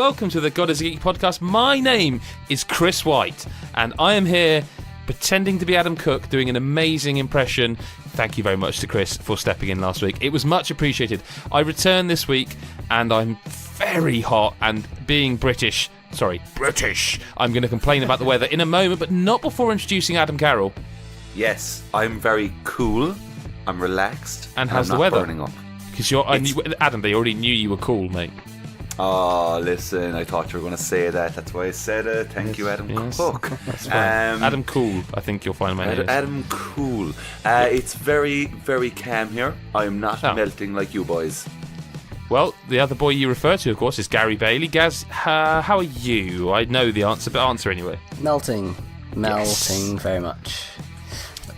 welcome to the God is a Geek podcast. My name is Chris White, and I am here pretending to be Adam Cook, doing an amazing impression. Thank you very much to Chris for stepping in last week. It was much appreciated. I return this week, and I'm very hot, and being British, I'm going to complain about the weather in a moment, but not before introducing Adam Carroll. Yes, I'm very cool, I'm relaxed, and how's the weather? Burning up. Because Adam, they already knew you were cool, mate. Oh, listen, I thought you were going to say that. That's why I said it. Thank you, Adam Cook. That's fine. Adam Cool, I think you'll find my name. Adam Cool. It's very, very calm here. I'm not melting like you boys. Well, the other boy you refer to, of course, is Gary Bailey. Gaz, how are you? I know the answer, but answer anyway. Melting very much.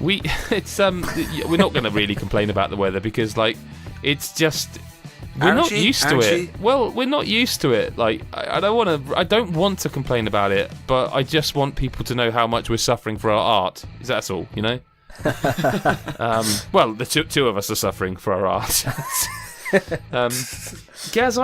We're not going to really complain about the weather because, like, it's just... We're not used to it. Well, we're not used to it. Like, I don't want to complain about it, but I just want people to know how much we're suffering for our art. That's all, you know? Well, the two of us are suffering for our art. Gaz,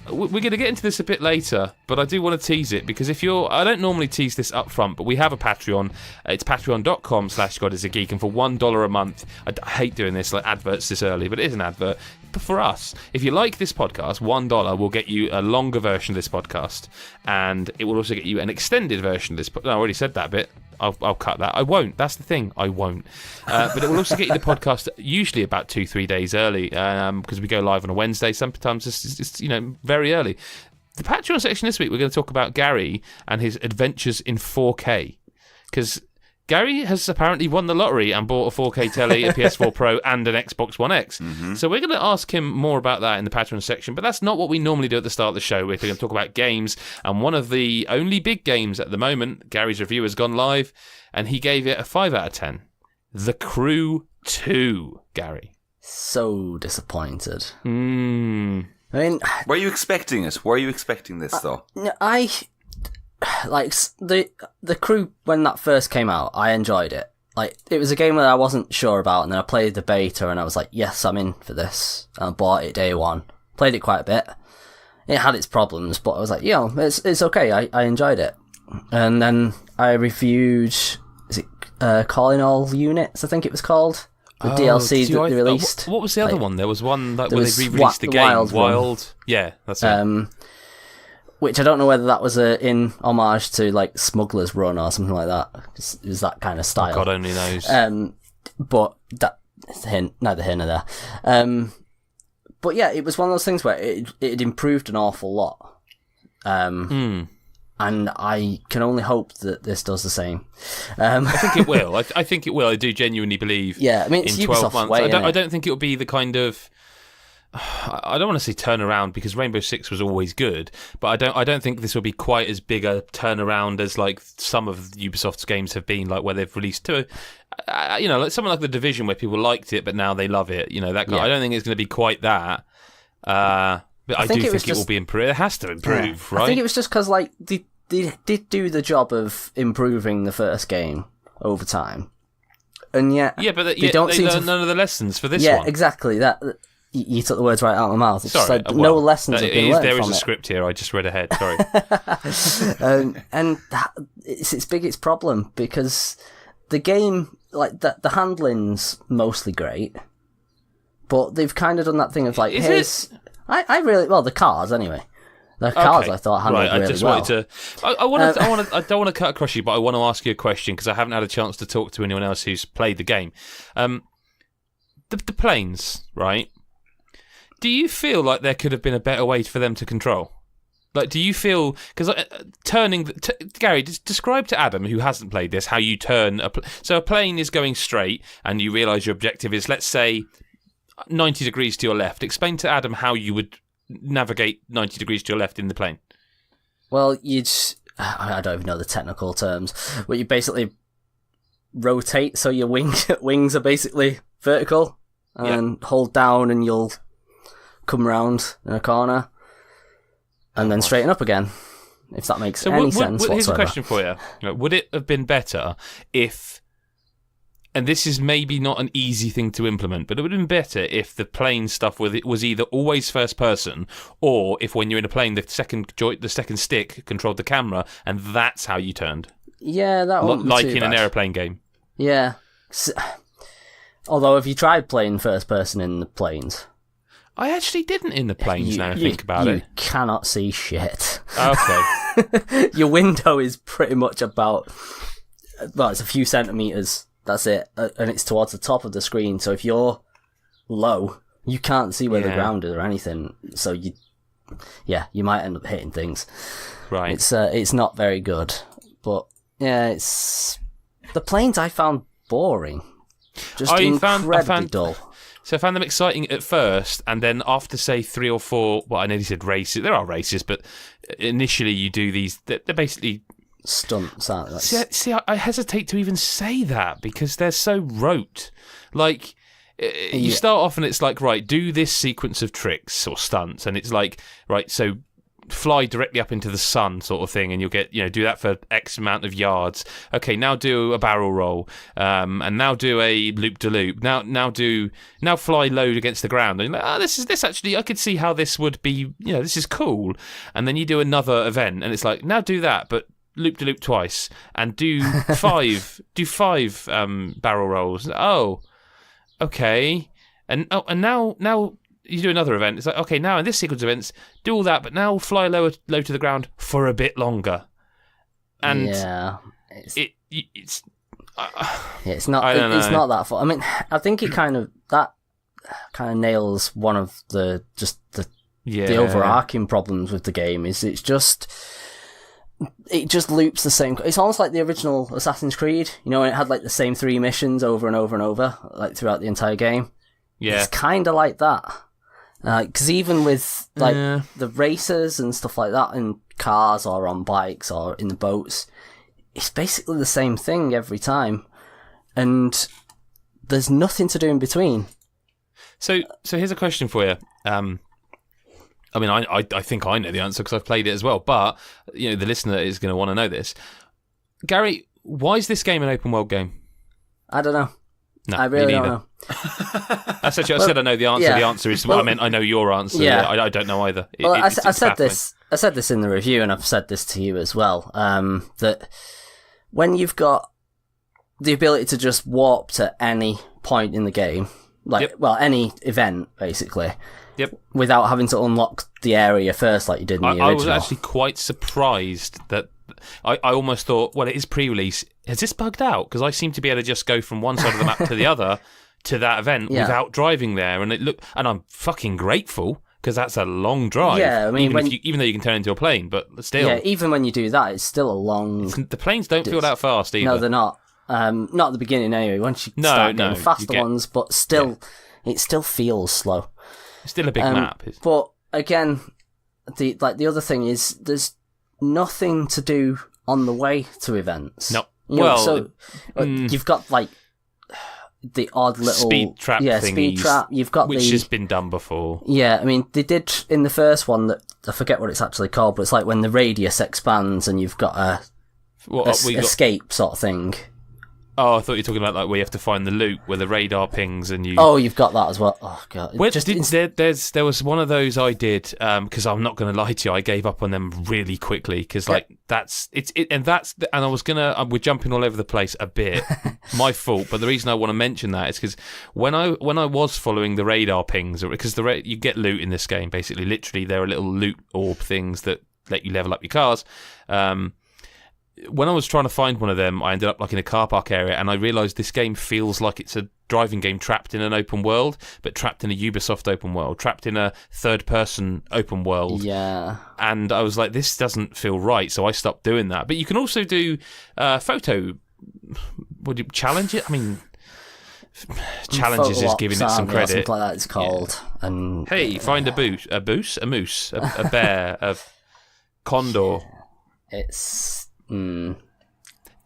we're going to get into this a bit later, but I do want to tease it because I don't normally tease this up front, but we have a Patreon. It's patreon.com/godisageek, and for $1 a month, I hate doing this, like adverts this early, but it is an advert. But for us, if you like this podcast, $1 will get you a longer version of this podcast, and it will also get you an extended version of this. No, I already said that bit. I'll cut that. I won't. That's the thing. I won't. But it will also get you the podcast usually about 2-3 days early because we go live on a Wednesday. Sometimes it's very early. The Patreon section this week, we're going to talk about Gary and his adventures in 4K because Gary has apparently won the lottery and bought a 4K telly, a PS4 Pro, and an Xbox One X. Mm-hmm. So we're going to ask him more about that in the Patreon section, but that's not what we normally do at the start of the show. We're going to talk about games, and one of the only big games at the moment, Gary's review has gone live, and he gave it a 5 out of 10. The Crew 2, Gary. So disappointed. I mean... Were you expecting it? Were you expecting this, though? Like, the Crew, when that first came out, I enjoyed it. Like, it was a game that I wasn't sure about, and then I played the beta, and I was like, yes, I'm in for this. And I bought it day one. Played it quite a bit. It had its problems, but I was like, it's okay, I enjoyed it. And then I reviewed, Calling All Units, I think it was called? The DLC that they released. What was the other one? There was one where they re-released the game. Wild. Yeah, that's it. Which I don't know whether that was in homage to like Smuggler's Run or something like that. It was that kind of style. God only knows. But that's neither here nor there. But yeah, it was one of those things where it improved an awful lot. And I can only hope that this does the same. I think it will. I think it will. I do genuinely believe. Yeah, I mean, it's in 12 Ubisoft's months. way, I don't think it will be the kind of. I don't want to say turnaround because Rainbow Six was always good, but I don't think this will be quite as big a turnaround as like some of Ubisoft's games have been, like where they've released like something like The Division where people liked it but now they love it. That kind. I don't think it's going to be quite that. But I do think it will be improved. It has to improve, right? I think it was just because like they did do the job of improving the first game over time, and yet they learn none of the lessons for this one. Yeah, exactly that. You took the words right out of my mouth. It's just like no lessons have been learned There is from a script here. I just read ahead. Sorry. And it's its biggest problem because the game, like the handling's mostly great, but they've kind of done that thing of like, the cars anyway. The cars I thought handled really well. I don't want to cut across you, but I want to ask you a question because I haven't had a chance to talk to anyone else who's played the game. The planes, right? Do you feel like there could have been a better way for them to control? Like, do you feel... Because Gary, describe to Adam, who hasn't played this, how you turn... So a plane is going straight, and you realise your objective is, let's say, 90 degrees to your left. Explain to Adam how you would navigate 90 degrees to your left in the plane. Well, I don't even know the technical terms, but you basically rotate, so your wings are basically vertical, and hold down, and you'll come round in a corner, and then straighten up again, if that makes any sense whatsoever. Here's a question for you. Would it have been better if and this is maybe not an easy thing to implement, but it would have been better if the plane stuff was either always first person, or if when you're in a plane, the second stick controlled the camera, and that's how you turned. Yeah, that wouldn't be like too in an bad. aeroplane game. Yeah. Although, have you tried playing first person in the planes? I actually didn't in the planes. Now I think about you it. cannot see shit. Okay. Your window is pretty much about, well, it's a few centimetres. That's it. And it's towards the top of the screen. So if you're low, you can't see where the ground is or anything. So you might end up hitting things. Right. It's not very good. But yeah, the planes I found boring. Just incredibly dull. So I found them exciting at first, and then after, say, 3 or 4... Well, I nearly said races. There are races, but initially you do these... They're basically... Stunts, aren't they? See, I hesitate to even say that, because they're so rote. Like, you start off and it's like, right, do this sequence of tricks or stunts, and it's like, right, so... fly directly up into the sun sort of thing, and you'll get, do that for X amount of yards. Okay, now do a barrel roll, and now do a loop-de-loop. Now fly low against the ground. And you're like, this actually, I could see how this would be, this is cool. And then you do another event, and it's like, now do that, but loop-de-loop twice, and do five barrel rolls. Oh, okay. And now you do another event. It's like, okay, now in this sequence of events, do all that, but now fly low to the ground for a bit longer. And it's not that fun. I mean, I think it kind of nails one of the overarching problems with the game. Is it just loops the same. It's almost like the original Assassin's Creed. When it had like the same 3 missions over and over and over, like throughout the entire game. Yeah, it's kind of like that. Because even with the races and stuff like that in cars or on bikes or in the boats, it's basically the same thing every time, and there's nothing to do in between. So here's a question for you. I mean, I think I know the answer because I've played it as well, but the listener is going to want to know this. Gary, why is this game an open world game? I don't know. No, I really don't know. I said I know the answer. Yeah. The answer is I meant I know your answer. Yeah. I don't know either. I said this in the review, and I've said this to you as well. That when you've got the ability to just warp to any point in the game, any event basically, without having to unlock the area first, like you did in the original. I was actually quite surprised that. I almost thought, well, it is pre-release. Has this bugged out? Because I seem to be able to just go from one side of the map to the other to that event without driving there, and and I'm fucking grateful because that's a long drive. Yeah, I mean, even though you can turn into a plane, but still. Yeah, even when you do that, it's still a long. The planes don't feel that fast either. No, they're not. Not at the beginning anher. Once you start getting faster ones, but still, it still feels slow. It's still a big map. But again, the other thing is there's nothing to do on the way to events. No. You've got like the odd little speed trap speed trap. You've got which has been done before. Yeah, I mean they did in the first one that I forget what it's actually called, but it's like when the radius expands and you've got a escape sort of thing. Oh, I thought you were talking about like where you have to find the loop where the radar pings and you. Oh, you've got that as well. Oh god. There was one of those I did because I'm not going to lie to you, I gave up on them really quickly because we're jumping all over the place a bit. My fault, but the reason I want to mention that is because when I was following the radar pings, because you get loot in this game basically. Literally, there are little loot orb things that let you level up your cars. When I was trying to find one of them, I ended up like in a car park area, and I realised this game feels like it's a driving game trapped in an open world, but trapped in a Ubisoft open world, trapped in a third-person open world. Yeah. And I was like, this doesn't feel right, so I stopped doing that. But you can also do photo... Would you challenge it? I mean... Challenges is giving it some credit. Something like that it's called. Yeah. And find a moose, a bear, a condor. It's... Did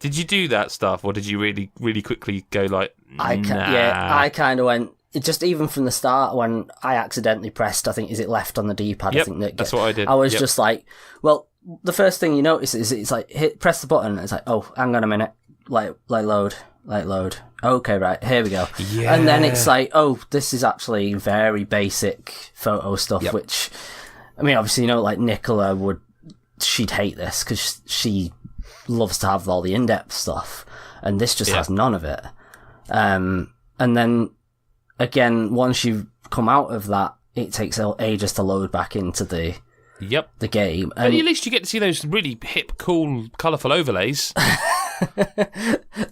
you do that stuff, or did you really, really quickly go like? I kind of went. Just even from the start when I accidentally pressed, I think is it left on the D-pad. Yep, I think that's what I did. I was just like, well, the first thing you notice is it's like press the button. And it's like, oh, hang on a minute, like load. Like, load. Okay, right, here we go. Yeah. And then it's like, oh, this is actually very basic photo stuff, which, I mean, obviously, like Nicola she'd hate this because she loves to have all the in-depth stuff, and this just has none of it. And then, again, once you come out of that, it takes ages to load back into the game. But at least you get to see those really hip, cool, colourful overlays.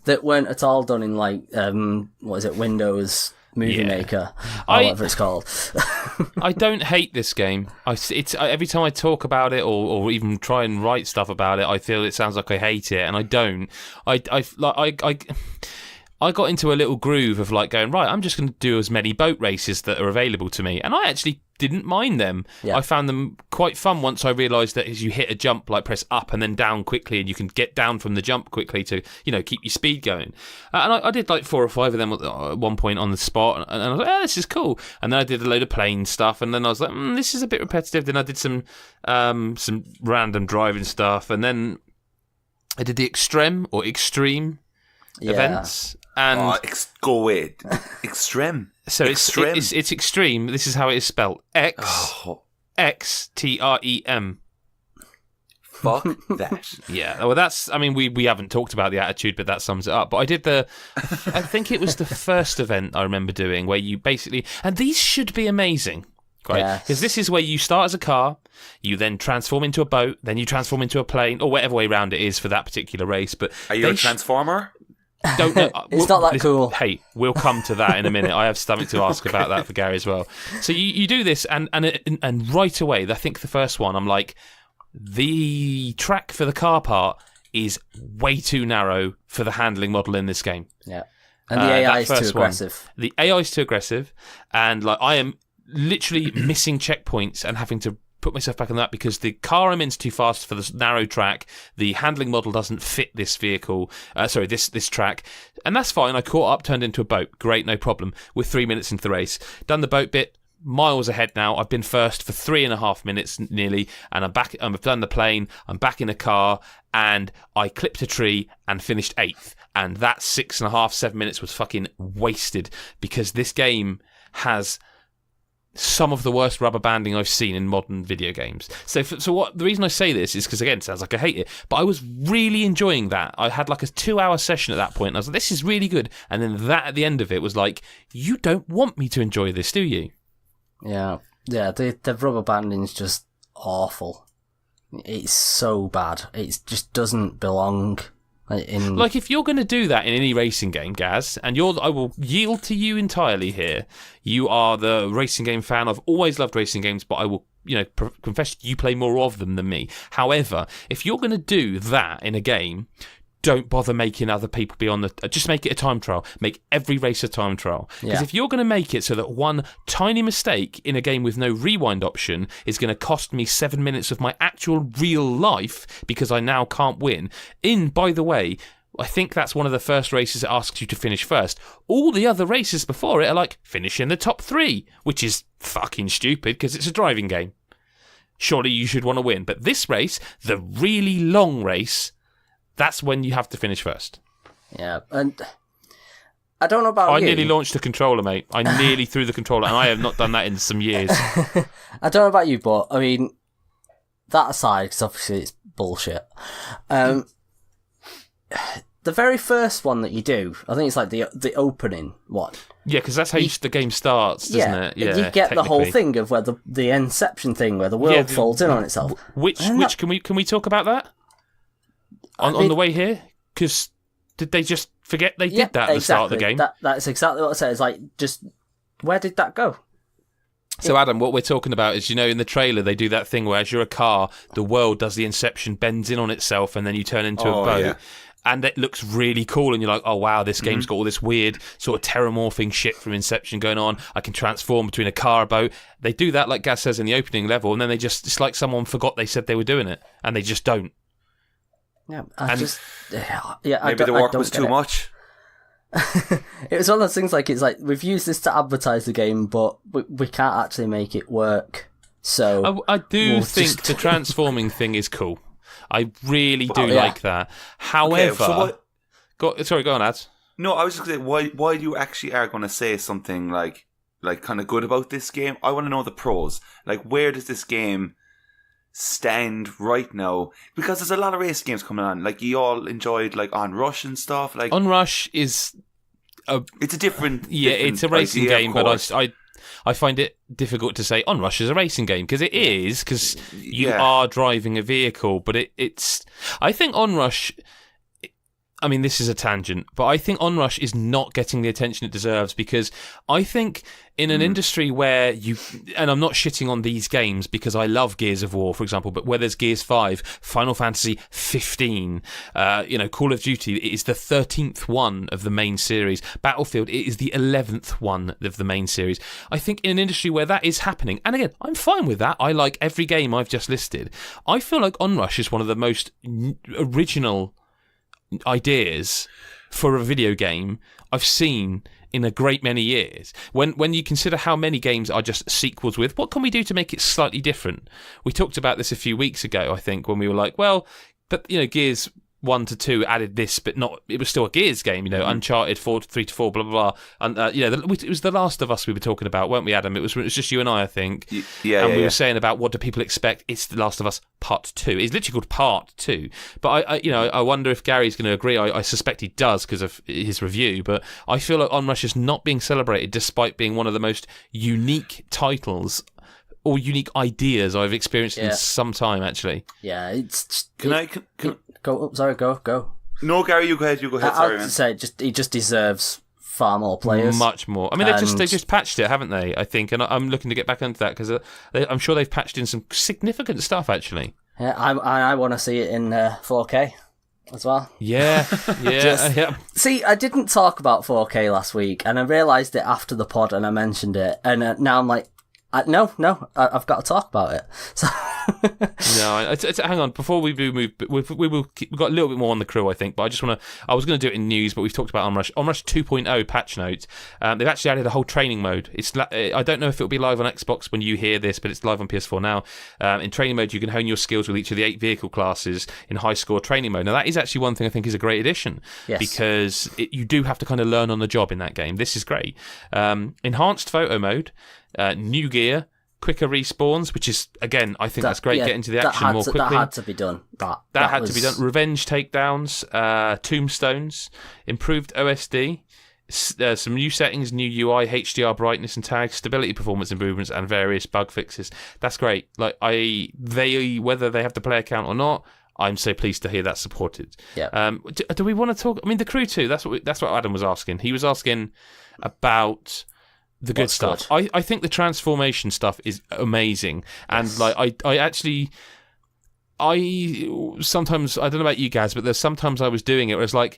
That weren't at all done in, like, what is it, Windows Movie Maker, or whatever it's called. I don't hate this game. Every time I talk about it or even try and write stuff about it, I feel it sounds like I hate it, and I don't. I got into a little groove of like going, right, I'm just going to do as many boat races that are available to me, and I actually didn't mind them. Yeah. I found them quite fun once I realised that as you hit a jump, like press up and then down quickly, and you can get down from the jump quickly to, keep your speed going. And I did like 4 or 5 of them at one point on the spot, and I was like, this is cool. And then I did a load of plane stuff, and then I was like, this is a bit repetitive. Then I did some random driving stuff, and then I did the extreme events. And go away. Extreme. So extreme. It's extreme. This is how it is spelled. XTREM. Fuck that. Yeah. Well, we haven't talked about the attitude, but that sums it up. But I did I think it was the first event I remember doing where you basically, and these should be amazing. Right, because this is where you start as a car, you then transform into a boat, then you transform into a plane, or whatever way round it is for that particular race. But are you a transformer? Don't know. It's not that cool. Hey, we'll come to that in a minute. I have something to ask about that for Gary as well. So you do this, and right away, I think the first one, I'm like, the track for the car part is way too narrow for the handling model in this game. Yeah, and the AI is too aggressive. The AI is too aggressive, and like I am literally missing checkpoints and having to put myself back on that because the car I'm in's too fast for this narrow track. The handling model doesn't fit this vehicle. This track, and that's fine. I caught up, turned into a boat. Great, no problem. We're 3 minutes into the race. Done the boat bit. Miles ahead now. I've been first for 3.5 minutes nearly, and I'm back. I've done the plane. I'm back in a car, and I clipped a tree and finished 8th. And that 6.5, 7 minutes was fucking wasted because this game has some of the worst rubber banding I've seen in modern video games. So the reason I say this is because, again, it sounds like I hate it, but I was really enjoying that. I had like a 2-hour session at that point, and I was like, this is really good. And then that at the end of it was like, you don't want me to enjoy this, do you? Yeah. The rubber banding is just awful. It's so bad. It just doesn't belong. Like if you're going to do that in any racing game, Gaz, and I will yield to you entirely here. You are the racing game fan. I've always loved racing games, but I will, confess you play more of them than me. However, if you're going to do that in a game, don't bother making other people be on just make it a time trial. Make every race a time trial. Because if you're going to make it so that one tiny mistake in a game with no rewind option is going to cost me 7 minutes of my actual real life because I now can't win. By the way, I think that's one of the first races that asks you to finish first. All the other races before it are like, finish in the top 3, which is fucking stupid because it's a driving game. Surely you should want to win. But this race, the really long race, that's when you have to finish first. Yeah, and I don't know about you. I nearly launched a controller, mate. I nearly threw the controller, and I have not done that in some years. I don't know about you, but, I mean, that aside, because obviously it's bullshit. The very first one that you do, I think it's like the opening one. Yeah, because that's how the game starts, doesn't it? Yeah, you get the whole thing of where the Inception thing, where the world folds in on itself. Which can we talk about that? On the way here? Because did they just forget they did that at the start of the game? That's exactly what I said. It's like, just, where did that go? So, Adam, what we're talking about is, in the trailer, they do that thing where as you're a car, the world does the Inception, bends in on itself, and then you turn into a boat. Yeah. And it looks really cool, and you're like, oh, wow, this game's got all this weird sort of terramorphing shit from Inception going on. I can transform between a car and a boat. They do that, like Gaz says, in the opening level, and then it's like someone forgot they said they were doing it, and they just don't. Yeah, maybe the work was too much. It was one of those things it's like, we've used this to advertise the game, but we can't actually make it work. So I do think the transforming thing is cool. I really do like that. However, go on, Ads. No, I was just going to say, why you actually are going to say something like kind of good about this game. I want to know the pros. Like, where does this game stand right now? Because there's a lot of race games coming on. Like, you all enjoyed like Onrush and stuff. Like, Onrush is it's a different it's a racing idea, game, but I find it difficult to say Onrush is a racing game because it is, because you are driving a vehicle. But it's I think Onrush. I mean, this is a tangent, but I think Onrush is not getting the attention it deserves, because I think in an industry where and I'm not shitting on these games because I love Gears of War, for example, but where there's Gears 5, Final Fantasy 15, Call of Duty, it is the 13th one of the main series. Battlefield, it is the 11th one of the main series. I think in an industry where that is happening, and again, I'm fine with that. I like every game I've just listed. I feel like Onrush is one of the most original ideas for a video game I've seen in a great many years. When you consider how many games are just sequels with, what can we do to make it slightly different? We talked about this a few weeks ago, I think, when we were like, well, but Gears 1 to 2 added this, but not. It was still a Gears game, Uncharted 3 to 4, blah blah blah. And it was The Last of Us we were talking about, weren't we, Adam? It was just you and I think. We were saying about what do people expect. It's The Last of Us Part 2. It's literally called Part 2. But I wonder if Gary's going to agree. I suspect he does because of his review. But I feel like Onrush is not being celebrated, despite being one of the most unique titles or unique ideas I've experienced in some time, actually. Yeah, it's. Go. Sorry, go. No, Gary, you go ahead. Sorry, man. Say he just deserves far more players. Much more. I mean, they've just patched it, haven't they? I think, and I'm looking to get back into that because I'm sure they've patched in some significant stuff, actually. Yeah, I want to see it in 4K as well. Yeah. See, I didn't talk about 4K last week, and I realised it after the pod, and I mentioned it, and now I'm like, no, I've got to talk about it. So. No, hang on. Before we do move, we've got a little bit more on the crew, I think. But I was going to do it in news, but we've talked about Onrush 2.0 patch notes. They've actually added a whole training mode. I don't know if it'll be live on Xbox when you hear this, but it's live on PS4 now. In training mode, you can hone your skills with each of the 8 vehicle classes in high score training mode. Now, that is actually one thing I think is a great addition, because you do have to kind of learn on the job in that game. This is great. Enhanced photo mode. New gear, quicker respawns, which is, again, I think that's great. Get into the action more quickly. That had to be done. That had to be done. Revenge takedowns, tombstones, improved OSD, some new settings, new UI, HDR brightness and tags, stability performance improvements, and various bug fixes. That's great. Like whether they have the player count or not, I'm so pleased to hear that's supported. Yeah. Do we want to talk? I mean, the crew too. That's what Adam was asking. He was asking about the good stuff. Good? I think the transformation stuff is amazing, and I sometimes, I don't know about you guys, but there's sometimes I was doing it where it's like,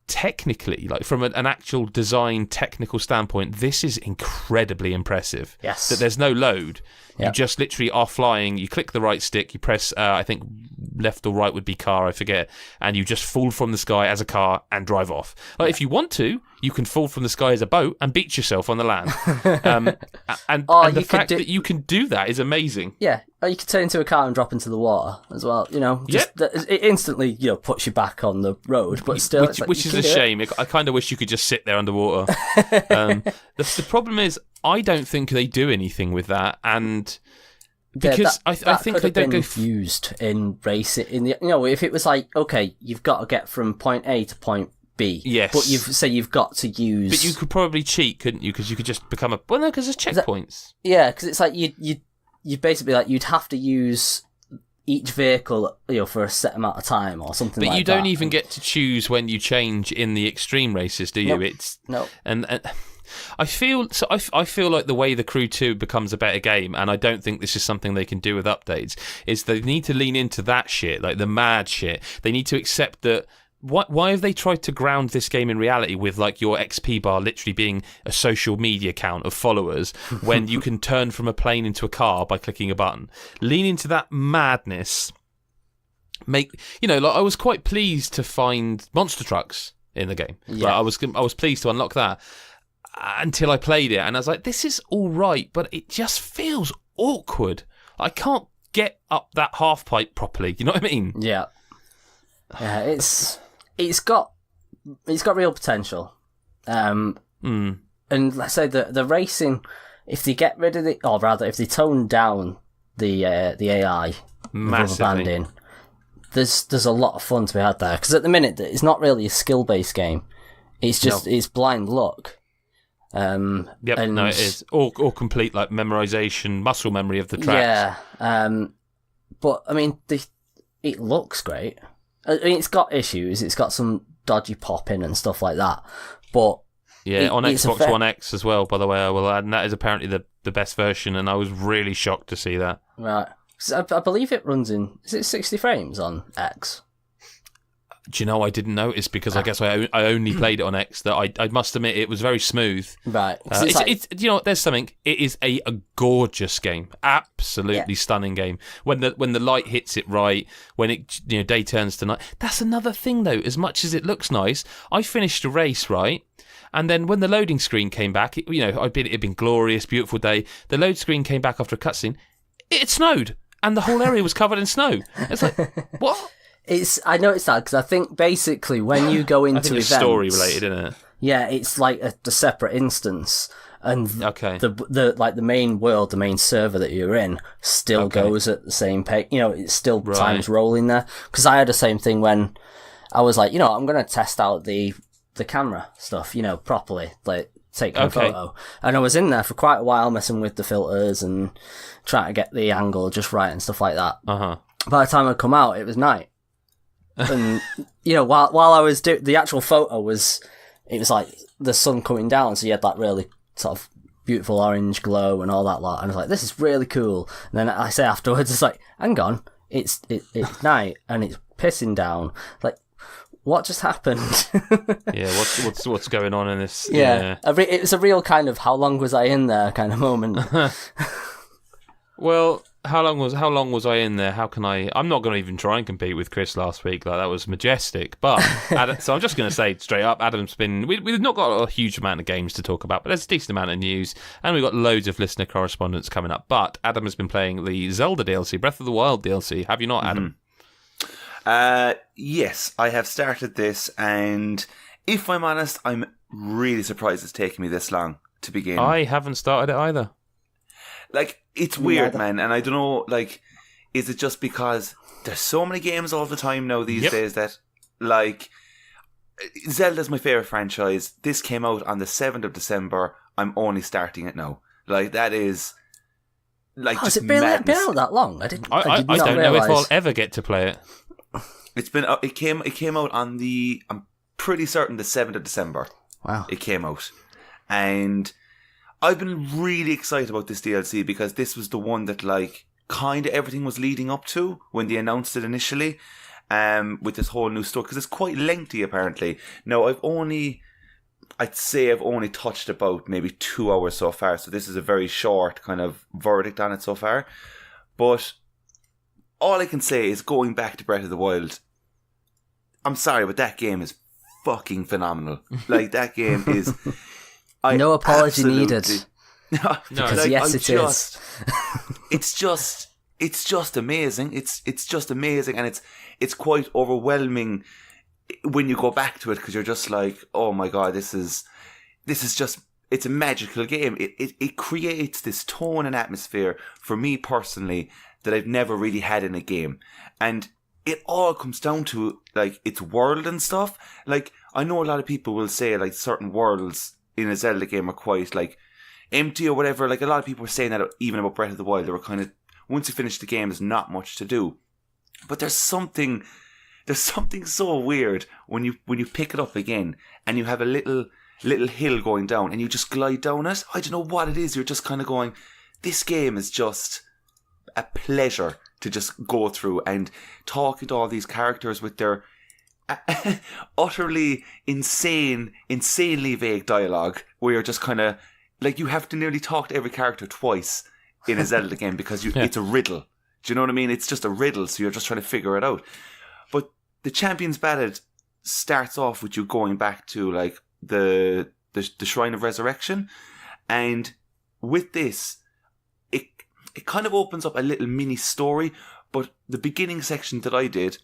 technically, like from an actual design technical standpoint, this is incredibly impressive. Yes. That there's no load. Yep. You just literally are flying, you click the right stick, you press, I think left or right would be car, I forget, and you just fall from the sky as a car and drive off. Like, if you want to, you can fall from the sky as a boat and beach yourself on the land. And the fact that you can do that is amazing. Yeah, or you can turn into a car and drop into the water as well. It instantly puts you back on the road, but still, which is a shame. I kind of wish you could just sit there underwater. The problem is, I don't think they do anything with that, and because I think they don't go used in racing. If it was like, okay, you've got to get from point A to point B. Yes. But you've got to use. But you could probably cheat, couldn't you? Because you could just become because there's checkpoints. Because it's like you basically, like, you'd have to use each vehicle, for a set amount of time or something like that. But you don't even get to choose when you change in the extreme races, do you? Nope. And I feel like the way the Crew 2 becomes a better game, and I don't think this is something they can do with updates, is they need to lean into that shit, like the mad shit. They need to accept that. Why have they tried to ground this game in reality with, like, your XP bar literally being a social media count of followers when you can turn from a plane into a car by clicking a button? Lean into that madness. I was quite pleased to find monster trucks in the game. Yeah. Like, I was pleased to unlock that until I played it, and I was like, this is all right, but it just feels awkward. I can't get up that half pipe properly. You know what I mean? Yeah. Yeah, it's got it's got real potential. And let's say the racing, if they get rid of or rather, if they tone down the AI, massively, rubber banding, there's a lot of fun to be had there. Because at the minute, it's not really a skill-based game. It's just it's blind luck. Yep, and, no, it is all complete like memorization, muscle memory of the tracks. Yeah, but I mean, it looks great. I mean, it's got issues. It's got some dodgy popping and stuff like that. But yeah, on Xbox One X as well, by the way, I will add, and that is apparently the best version, and I was really shocked to see that. Right. So I believe it runs in, is it 60 frames on X? Do you know, I didn't notice because I guess I only played it on X. That I must admit, it was very smooth. Right. It's you know, there's something. It is a gorgeous game, absolutely stunning game. When the light hits it right, when it day turns to night. That's another thing though. As much as it looks nice, I finished a race right, and then when the loading screen came back, it'd been glorious, beautiful day. The load screen came back after a cutscene. It snowed, and the whole area was covered in snow. It's like what? I noticed that because I think basically when you go into events, it's story related, isn't it? Yeah, it's like a separate instance, and the main world, the main server that you're in, still goes at the same pace. It's still time's rolling there. Because I had the same thing when I was like, I'm going to test out the camera stuff, properly, like taking a photo, and I was in there for quite a while messing with the filters and trying to get the angle just right and stuff like that. By the time I come out, it was night. And while I was doing the actual photo, it was like the sun coming down, so you had that really sort of beautiful orange glow and all that lot. And I was like, this is really cool. And then I say afterwards, it's like, hang on, it's night and it's pissing down. Like, what just happened? Yeah, what's going on in this? Yeah. It was a real kind of how long was I in there kind of moment. Well, how long was I in there? How can I? I'm not going to even try and compete with Chris last week. Like, that was majestic. But so I'm just going to say straight up, Adam's been. We've not got a huge amount of games to talk about, but there's a decent amount of news, and we've got loads of listener correspondence coming up. But Adam has been playing the Zelda DLC, Breath of the Wild DLC. Have you not, Adam? Yes, I have started this, and if I'm honest, I'm really surprised it's taken me this long to begin. I haven't started it either. Like, it's weird, man, and I don't know, like, is it just because there's so many games all the time now these days that, like, Zelda's my favourite franchise. This came out on the 7th of December. I'm only starting it now. Like, that is, like, just has it been madness. out that long? I did not don't know if I'll ever get to play it. It came out on I'm pretty certain the 7th of December. Wow. It came out. And I've been really excited about this DLC because this was the one that, like, kind of everything was leading up to when they announced it initially, with this whole new story, because it's quite lengthy apparently. Now, I'd say I've only touched about maybe 2 hours so far, so this is a very short kind of verdict on it so far. But all I can say is, going back to Breath of the Wild, I'm sorry, but that game is fucking phenomenal. Like, that game is... no apology needed. No, because like, yes, it is. It's just amazing. It's just amazing, and it's quite overwhelming when you go back to it, because you're just like, oh my god, this is just, it's a magical game. It creates this tone and atmosphere for me personally that I've never really had in a game, and it all comes down to, like, its world and stuff. Like, I know a lot of people will say, like, certain worlds in a Zelda game are quite, like, empty or whatever. Like, a lot of people were saying that even about Breath of the Wild. They were kind of, once you finish the game, there's not much to do. But there's something so weird when you pick it up again and you have a little hill going down and you just glide down it. I don't know what it is. You're just kind of going, this game is just a pleasure to just go through, and talking to all these characters with their utterly insanely vague dialogue, where you're just kind of like, you have to nearly talk to every character twice in a Zelda game because it's a riddle. Do you know what I mean? It's just a riddle, so you're just trying to figure it out. But the Champions Ballad starts off with you going back to, like, the Shrine of Resurrection, and with this, it kind of opens up a little mini story. But the beginning section that I did,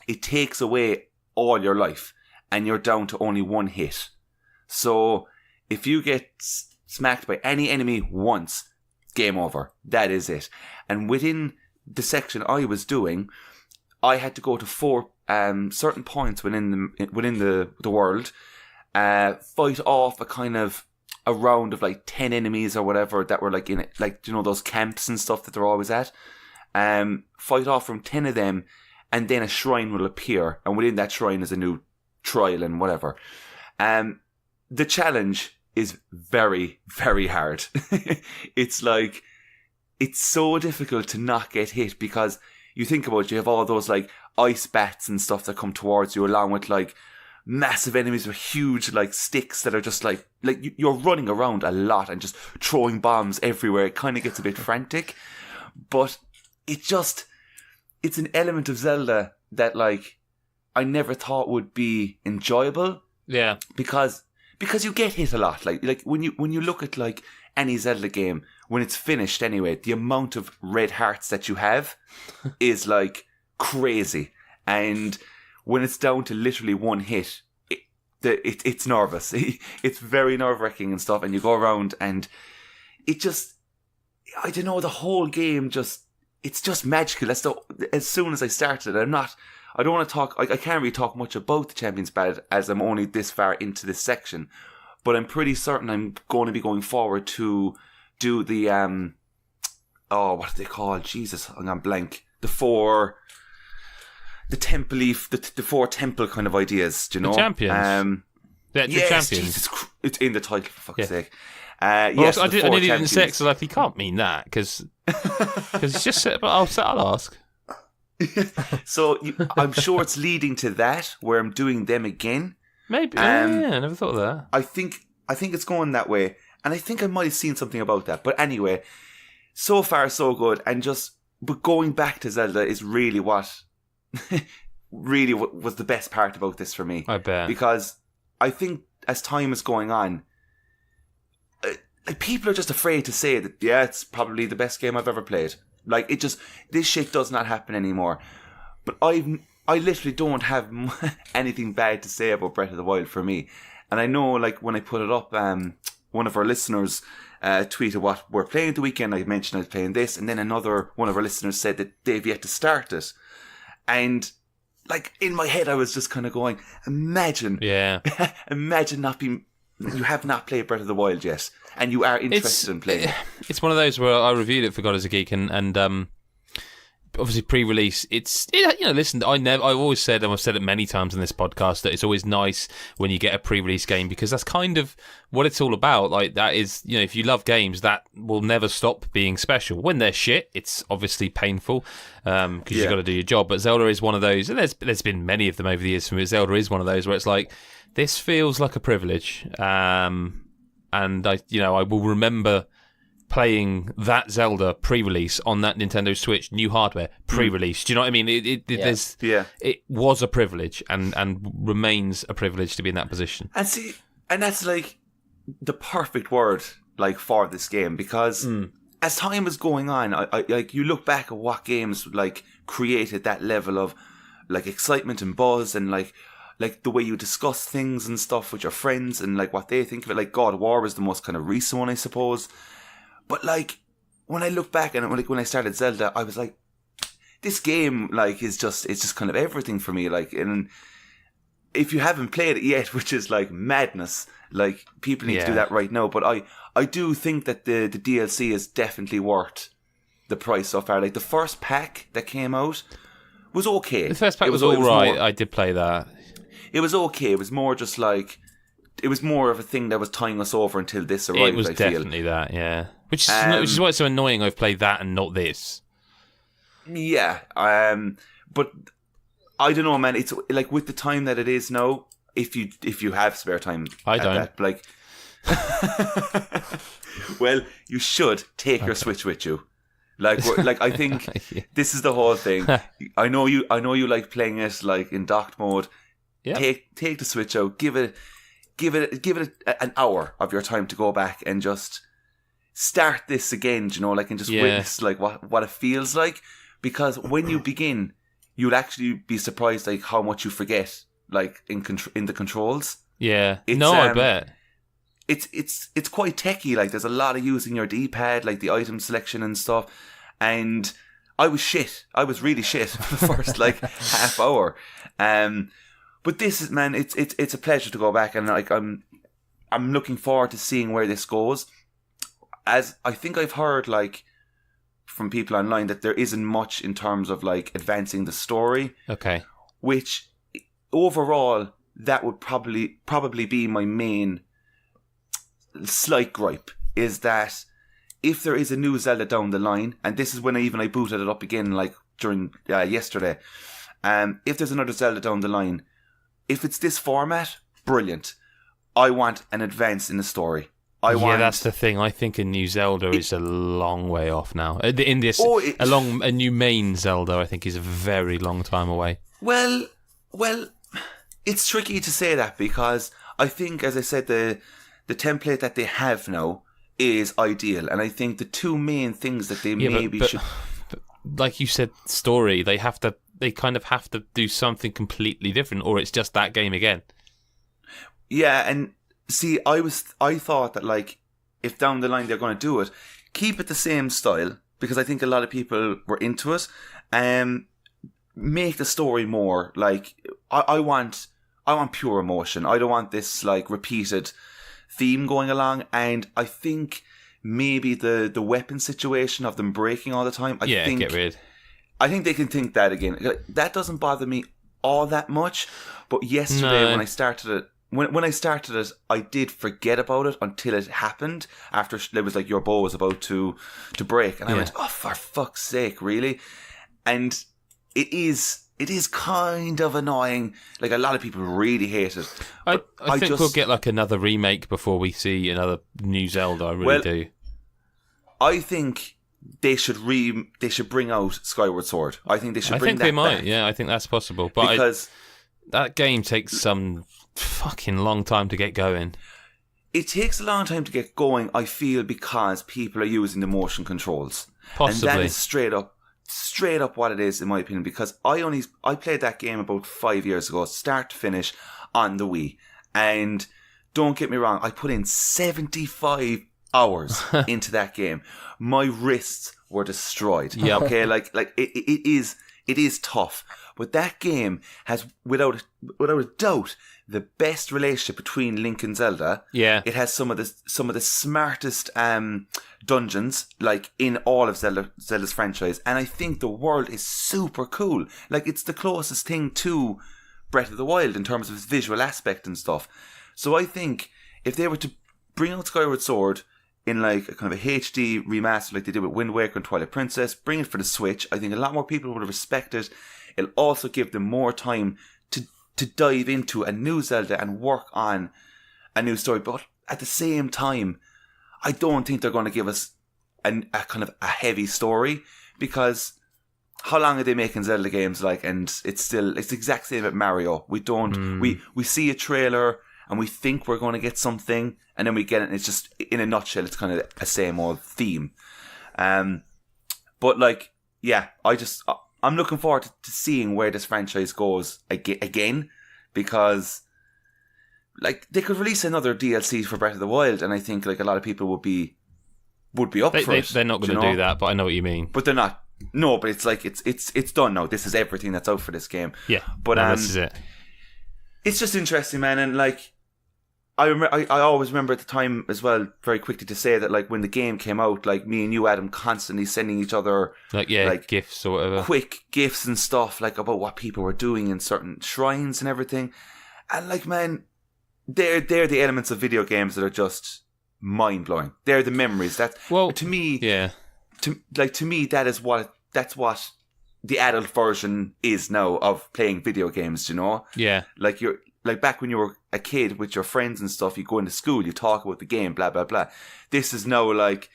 it takes away all your life, and you're down to only one hit. So if you get smacked by any enemy once, game over. That is it. And within the section I was doing, I had to go to 4 certain points within the world, fight off a round of like 10 enemies or whatever that were like in it, like, you know, those camps and stuff that they're always at. Fight off from 10 of them, and then a shrine will appear, and within that shrine is a new trial and whatever. The challenge is very, very hard. It's like, it's so difficult to not get hit, because you think about it, you have all those like ice bats and stuff that come towards you, along with like massive enemies with huge like sticks that are just like you're running around a lot and just throwing bombs everywhere. It kind of gets a bit frantic, but it's an element of Zelda that like I never thought would be enjoyable. Yeah, because you get hit a lot. Like when you look at like any Zelda game, when it's finished anyway, the amount of red hearts that you have is like crazy. And when it's down to literally one hit, it's nervous. It's very nerve-wracking and stuff. And you go around and it just, I don't know, the whole game it's just magical. As soon as I started, I don't want to talk, I can't really talk much about the Champions Ballad as I'm only this far into this section. But I'm pretty certain I'm going to be going forward to do the, what are they called? Jesus, I'm gone blank. The 4 temple kind of ideas, do you know? The champions. Yes, champions. Jesus, it's in the title, for fuck's sake. Well, Yes, I the didn't 4 even champions. say it, because he can't mean that, because it's just. But I'll ask. So I'm sure it's leading to that, where I'm doing them again. Maybe. I never thought of that. I think it's going that way, and I think I might have seen something about that. But anyway, so far so good, but going back to Zelda is really what was the best part about this for me. I bet. Because I think as time is going on, like people are just afraid to say that, yeah, it's probably the best game I've ever played. Like, this shit does not happen anymore. But I literally don't have anything bad to say about Breath of the Wild for me. And I know, like, when I put it up, one of our listeners tweeted what we're playing the weekend. I mentioned I was playing this, and then another one of our listeners said that they've yet to start it. And, like, in my head, I was just kind of going, imagine you have not played Breath of the Wild yet, and you are interested in playing it. It's one of those where I reviewed it for God as a Geek, and obviously pre-release. Listen, I've always said, and I've said it many times in this podcast, that it's always nice when you get a pre-release game, because that's kind of what it's all about. Like, that is, if you love games, that will never stop being special. When they're shit, it's obviously painful, because you've got to do your job. But Zelda is one of those, and there's been many of them over the years for me. Zelda is one of those where it's like, this feels like a privilege, and I will remember playing that Zelda pre-release on that Nintendo Switch, new hardware, pre-release. Do you know what I mean? It was a privilege, and remains a privilege to be in that position. And that's like the perfect word, like, for this game, because as time is going on, I like, you look back at what games like created that level of like excitement and buzz, and like the way you discuss things and stuff with your friends, and like what they think of it. Like, God of War was the most kind of recent one, I suppose. But like, when I look back, and like when I started Zelda, I was like, this game like it's just kind of everything for me. Like, and if you haven't played it yet, which is like madness, like people need to do that right now. But I do think that the DLC is definitely worth the price so far. Like, the first pack that came out was okay. The first pack was all right. I did play that. It was okay. It was more just like, it was more of a thing that was tying us over until this arrived. It was definitely that, yeah. Which is why it's so annoying. I've played that and not this. Yeah, but I don't know, man. It's like, with the time that it is now, if you have spare time, I don't. That, like, well, you should take your Switch with you. Like I think this is the whole thing. I know you like playing it like in docked mode. Yeah. Take the Switch out. Give it an hour of your time to go back and just start this again, like, and just witness like what it feels like. Because when you begin, you'll actually be surprised like how much you forget like in the controls. Yeah. I bet. It's quite techy. Like there's a lot of using your D-pad, like the item selection and stuff. And I was shit. I was really shit for the first like half hour. But this is, man, it's a pleasure to go back, and like I'm looking forward to seeing where this goes. As I think I've heard like from people online that there isn't much in terms of like advancing the story. Okay. Which overall that would probably be my main slight gripe, is that if there is a new Zelda down the line, and this is when I booted it up again like during yesterday, if there's another Zelda down the line, if it's this format, brilliant. I want an advance in the story. That's the thing. I think a new Zelda is a long way off now. A new main Zelda, I think, is a very long time away. Well, it's tricky to say that, because I think, as I said, the template that they have now is ideal, and I think the two main things that they should, but like you said, story. They kind of have to do something completely different, or it's just that game again. Yeah, and see, I thought that like if down the line they're going to do it, keep it the same style, because I think a lot of people were into it, and make the story more like I want pure emotion. I don't want this like repeated theme going along, and I think maybe the weapon situation of them breaking all the time. Get rid. I think they can think that again. That doesn't bother me all that much, but yesterday when I started it. When I started it, I did forget about it until it happened. After it was like your bow was about to break, and I went, "Oh, for fuck's sake, really!" And it is kind of annoying. Like a lot of people really hate it. I think we'll get like another remake before we see another new Zelda. I really do. I think they should bring out Skyward Sword. I think they should. I think they might. Back. Yeah, I think that's possible. But because that game takes some fucking long time to get going. It takes a long time to get going, I feel, because people are using the motion controls. Possibly. And that is straight up what it is, in my opinion, because I played that game about 5 years ago, start to finish, on the Wii. And don't get me wrong, I put in 75 hours into that game. My wrists were destroyed. Yeah. Okay, like it is tough. But that game has, without a doubt, the best relationship between Link and Zelda. Yeah. It has some of the smartest dungeons, like, in all of Zelda's franchise. And I think the world is super cool. Like, it's the closest thing to Breath of the Wild in terms of its visual aspect and stuff. So I think if they were to bring out Skyward Sword in like a kind of a HD remaster like they did with Wind Waker and Twilight Princess, bring it for the Switch, I think a lot more people would have respected. It'll also give them more time to dive into a new Zelda and work on a new story. But at the same time, I don't think they're going to give us a kind of a heavy story, because how long are they making Zelda games like? And it's the exact same at Mario. We don't we see a trailer and we think we're going to get something, and then we get it, and it's just, in a nutshell, it's kind of a same old theme. But like, yeah, I'm looking forward to seeing where this franchise goes again, because like they could release another DLC for Breath of the Wild, and I think like a lot of people would be up for it. They're not going to do that, but I know what you mean. But they're not. No, but it's like it's done now. This is everything that's out for this game. Yeah, but this is it. It's just interesting, man, and like I always remember at the time as well, very quickly to say that like when the game came out, like me and you, Adam, constantly sending each other like gifs or whatever, quick gifs and stuff like about what people were doing in certain shrines and everything. And like, man, they're the elements of video games that are just mind blowing. They're the memories that to me, yeah, to me that's what the adult version is now of playing video games. You know, yeah, like you're. Like back when you were a kid with your friends and stuff, you go into school, you talk about the game, blah, blah, blah. This is now like,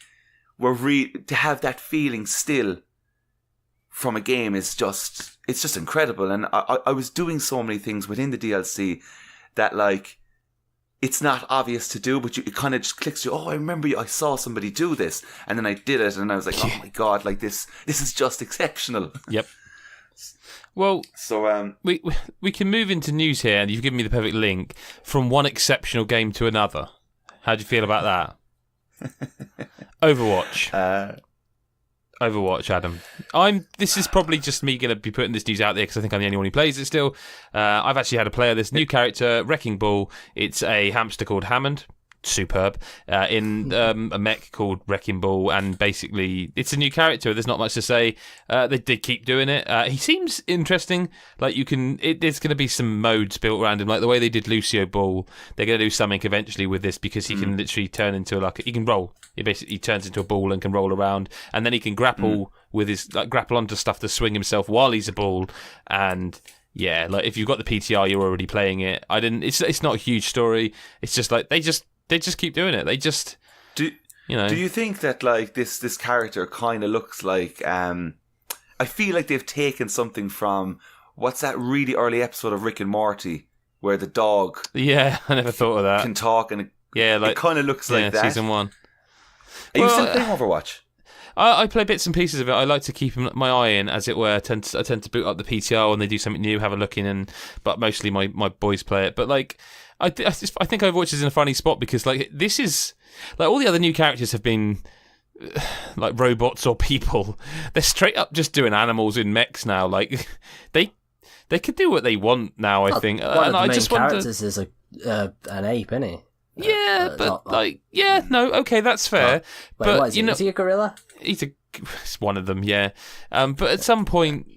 to have that feeling still from a game is it's just incredible. And I was doing so many things within the DLC that like, it's not obvious to do, but it kind of just clicks you. Oh, I remember I saw somebody do this. And then I did it and I was like, oh my God, like this is just exceptional. Yep. Well, So we can move into news here, and you've given me the perfect link from one exceptional game to another. How do you feel about that? Overwatch. Overwatch, Adam. This is probably just me going to be putting this news out there because I think I'm the only one who plays it still. I've actually had a player, this new character, Wrecking Ball. It's a hamster called Hammond. Superb. In a mech called Wrecking Ball, and basically it's a new character. There's not much to say. They did keep doing it. He seems interesting. Like there's going to be some modes built around him, like the way they did Lucio Ball. They're going to do something eventually with this because he can literally turn into he can roll. He basically turns into a ball and can roll around, and then he can grapple with his grapple onto stuff to swing himself while he's a ball. And yeah, like if you've got the PTR, you're already playing it. It's not a huge story. It's just like they just keep doing it. They just do you think that like this character kind of looks like I feel like they've taken something from what's that really early episode of Rick and Morty where the dog I never thought of that can talk, and it kind of looks like that. Season 1. Are you still playing Overwatch? I play bits and pieces of it. I like to keep my eye in, as it were. I tend to boot up the PTR when they do something new, have a look in, but mostly my boys play it. But like, I think Overwatch is in a funny spot because like this is like all the other new characters have been like robots or people. They're straight up just doing animals in mechs now. Like they could do what they want now. I think. One of the main characters is an ape, isn't he? Yeah, okay, that's fair. But what is he? Is he a gorilla? It's one of them, yeah. But at some point,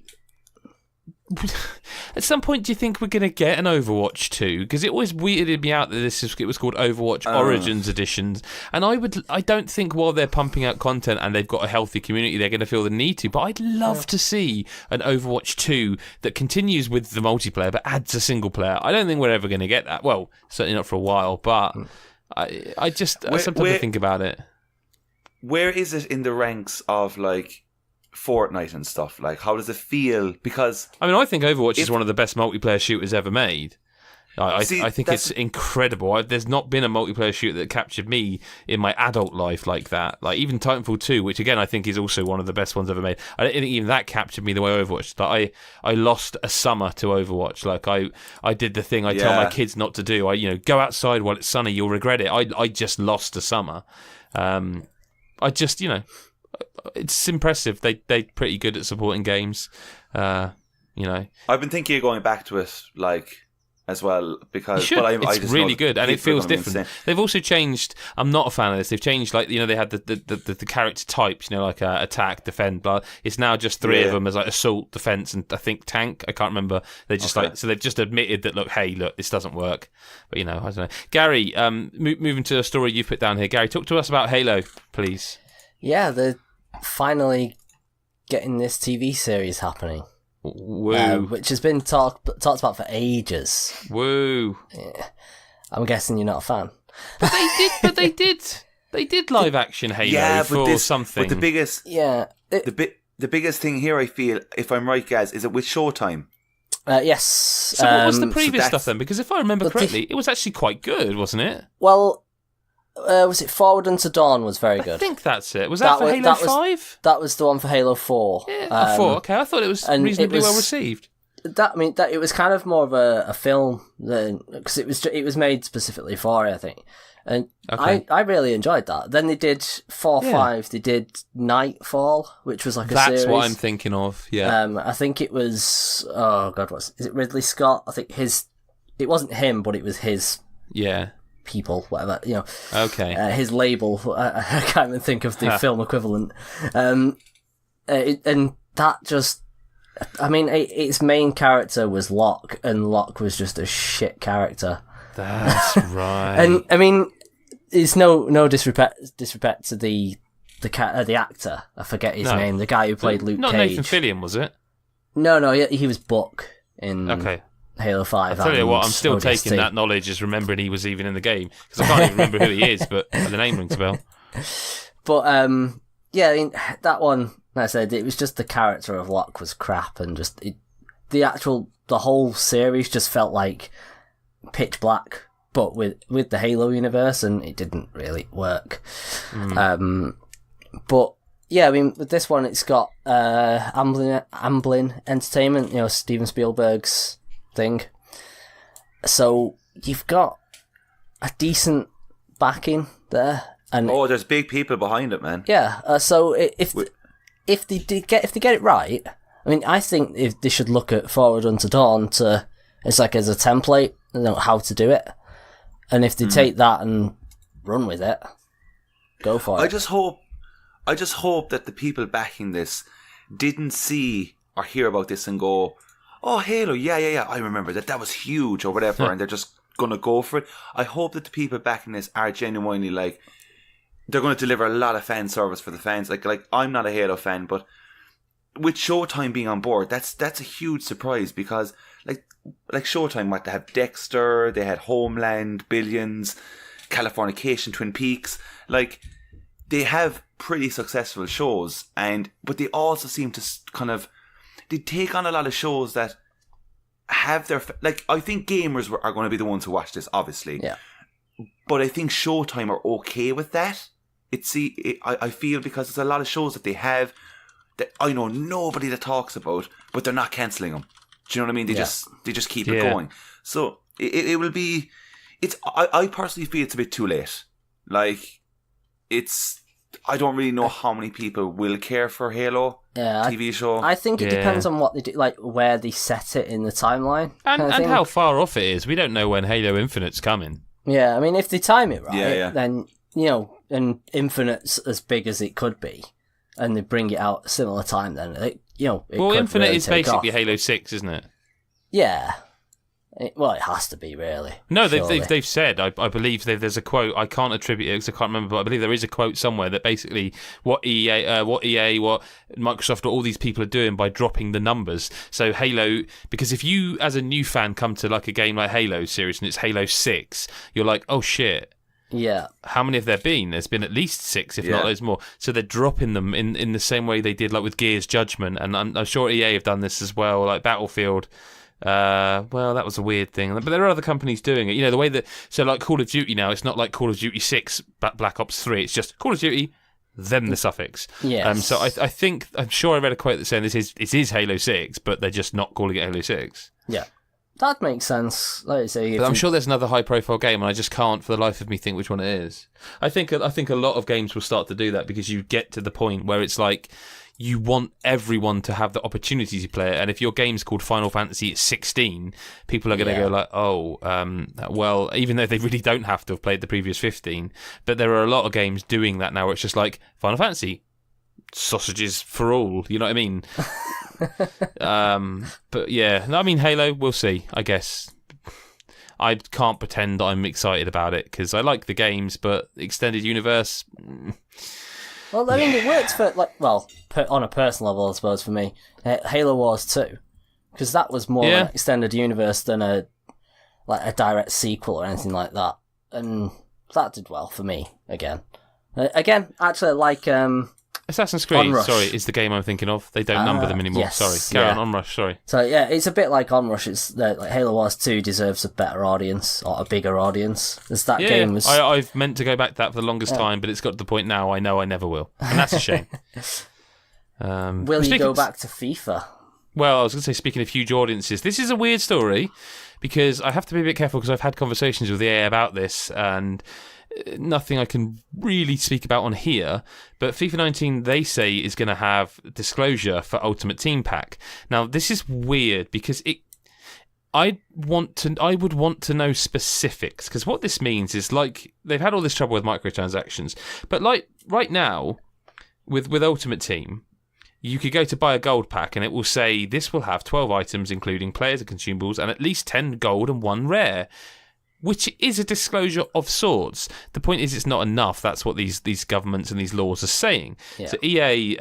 do you think we're going to get an Overwatch 2? Because it always weirded me out that it was called Overwatch Origins Editions, and I don't think while they're pumping out content and they've got a healthy community, they're going to feel the need to. But I'd love to see an Overwatch 2 that continues with the multiplayer but adds a single player. I don't think we're ever going to get that. Well, certainly not for a while. But I sometimes think about it. Where is it in the ranks of like Fortnite and stuff? Like, how does it feel? Because I think Overwatch is one of the best multiplayer shooters ever made. I think it's incredible. There's not been a multiplayer shooter that captured me in my adult life like that. Like even Titanfall 2, which again I think is also one of the best ones ever made. I don't think even that captured me the way Overwatch. Like I lost a summer to Overwatch. Like I did the thing I tell my kids not to do. Go outside while it's sunny. You'll regret it. I just lost a summer. It's impressive. They're pretty good at supporting games. I've been thinking of going back to it, like, as well, because it's really good and it feels different. Insane. They've also changed. I'm not a fan of this. They've changed, like, they had the character types, like attack, defend, blah. It's now just three of them as like assault, defense, and I think tank. I can't remember. They just so they've just admitted that look, this doesn't work. But I don't know. Gary, moving to a story you've put down here. Gary, talk to us about Halo, please. Yeah, they're finally getting this TV series happening. Woo. Which has been talked about for ages. Woo. Yeah. I'm guessing you're not a fan. But they did live action Halo for something. But the biggest the biggest thing here, I feel, if I'm right, guys, is it with Showtime? Yes. So what was the previous stuff then? Because if I remember correctly, it was actually quite good, wasn't it? Well, was it Forward Unto Dawn was very good. I think that's it. Was that for Halo 5? That was the one for Halo 4. Yeah, 4. Okay, I thought it was reasonably well received. That it was kind of more of a film than, because it was made specifically for it, I think. And I really enjoyed that. Then they did 4-5. They did Nightfall, which was like a series. That's what I'm thinking of. Yeah. I think it was. Oh God, is it Ridley Scott? I think it wasn't him, but it was his. Yeah. People, whatever, Okay. His label. I can't even think of the film equivalent. And that just. Its main character was Locke, and Locke was just a shit character. That's right. And it's no disrespect to the actor. I forget his name. The guy who played Luke Cage. Not Nathan Fillion, was it? No. He was Buck in Halo 5. I'll tell you what, I'm still taking that knowledge as remembering he was even in the game, because I can't even remember who he is, but the name rings a bell. But that one, like I said, it was just the character of Locke was crap, and just the whole series just felt like Pitch Black, but with the Halo universe, and it didn't really work. But Yeah, I mean, with this one, it's got Amblin Entertainment, Steven Spielberg's thing. So you've got a decent backing there, and there's big people behind it, man. yeah. So if they get it right, I mean, I think if they should look at Forward Unto Dawn as a template, how to do it, and if they take that and run with it, go for it. I just hope that the people backing this didn't see or hear about this and go, "Oh, Halo, yeah, I remember that was huge," or whatever, and they're just gonna go for it. I hope that the people backing this are genuinely like, they're going to deliver a lot of fan service for the fans. Like I'm not a Halo fan, but with Showtime being on board, that's a huge surprise, because like Showtime, they have Dexter, they had Homeland, Billions, Californication, Twin Peaks, like they have pretty successful shows, but they also seem to they take on a lot of shows that have their I think gamers are going to be the ones who watch this, obviously. Yeah. But I think Showtime are okay with that. I feel, because there's a lot of shows that they have that I know nobody that talks about, but they're not cancelling them. Do you know what I mean? They just keep it going. So it will be. I personally feel it's a bit too late. Like, I don't really know how many people will care for Halo TV show. I think it depends on what they do, like where they set it in the timeline, and how far off it is. We don't know when Halo Infinite's coming. Yeah, I mean, if they time it right, then and Infinite's as big as it could be, and they bring it out at a similar time, then it Infinite really is basically off. Halo 6, isn't it? Yeah. It has to be, really. No, they've said, I believe there's a quote, I can't attribute it because I can't remember, but I believe there is a quote somewhere that basically what Microsoft, or all these people are doing by dropping the numbers. So Halo, because if you as a new fan come to like a game like Halo series and it's Halo 6, you're like, oh shit. Yeah. How many have there been? There's been at least 6, if not loads more. So they're dropping them in the same way they did like with Gears Judgment, and I'm sure EA have done this as well, like Battlefield. Well, that was a weird thing, but there are other companies doing it. The way that, so like Call of Duty now, it's not like Call of Duty 6, Black Ops 3. It's just Call of Duty, then the suffix. Yes. So I'm sure I read a quote that's saying it is Halo 6, but they're just not calling it Halo 6. Yeah, that makes sense. Like I say, but I'm sure there's another high-profile game, and I just can't, for the life of me, think which one it is. I think a lot of games will start to do that, because you get to the point where it's like, you want everyone to have the opportunity to play it, and if your game's called Final Fantasy 16, people are going to go like, well, even though they really don't have to have played the previous 15, but there are a lot of games doing that now where it's just like, Final Fantasy, sausages for all, you know what I mean? But yeah, no, I mean, Halo, we'll see, I guess. I can't pretend I'm excited about it, because I like the games, but Extended Universe... Well, I mean, it works for, on a personal level, I suppose, for me. Halo Wars 2. Because that was more an extended universe than a direct sequel or anything like that. And that did well for me, again. Actually, I like... Assassin's Creed, Onrush. sorry, is the game I'm thinking of. They don't number them anymore. Yes, sorry. Carry on, Onrush, sorry. So, yeah, it's a bit like Onrush. It's Halo Wars 2 deserves a better audience, or a bigger audience. As that game was... I've meant to go back to that for the longest time, but it's got to the point now I know I never will. And that's a shame. Will you go back to FIFA? Well, I was going to say, speaking of huge audiences, this is a weird story, because I have to be a bit careful, because I've had conversations with the EA about this, and... nothing I can really speak about on here, but FIFA 19, they say, is going to have disclosure for Ultimate Team Pack. Now, this is weird, because I would want to know specifics, because what this means is, like, they've had all this trouble with microtransactions, but like right now, with Ultimate Team, you could go to buy a gold pack, and it will say this will have 12 items, including players and consumables, and at least 10 gold and 1 rare. Which is a disclosure of sorts. The point is, it's not enough. That's what these governments and these laws are saying. Yeah. So EA,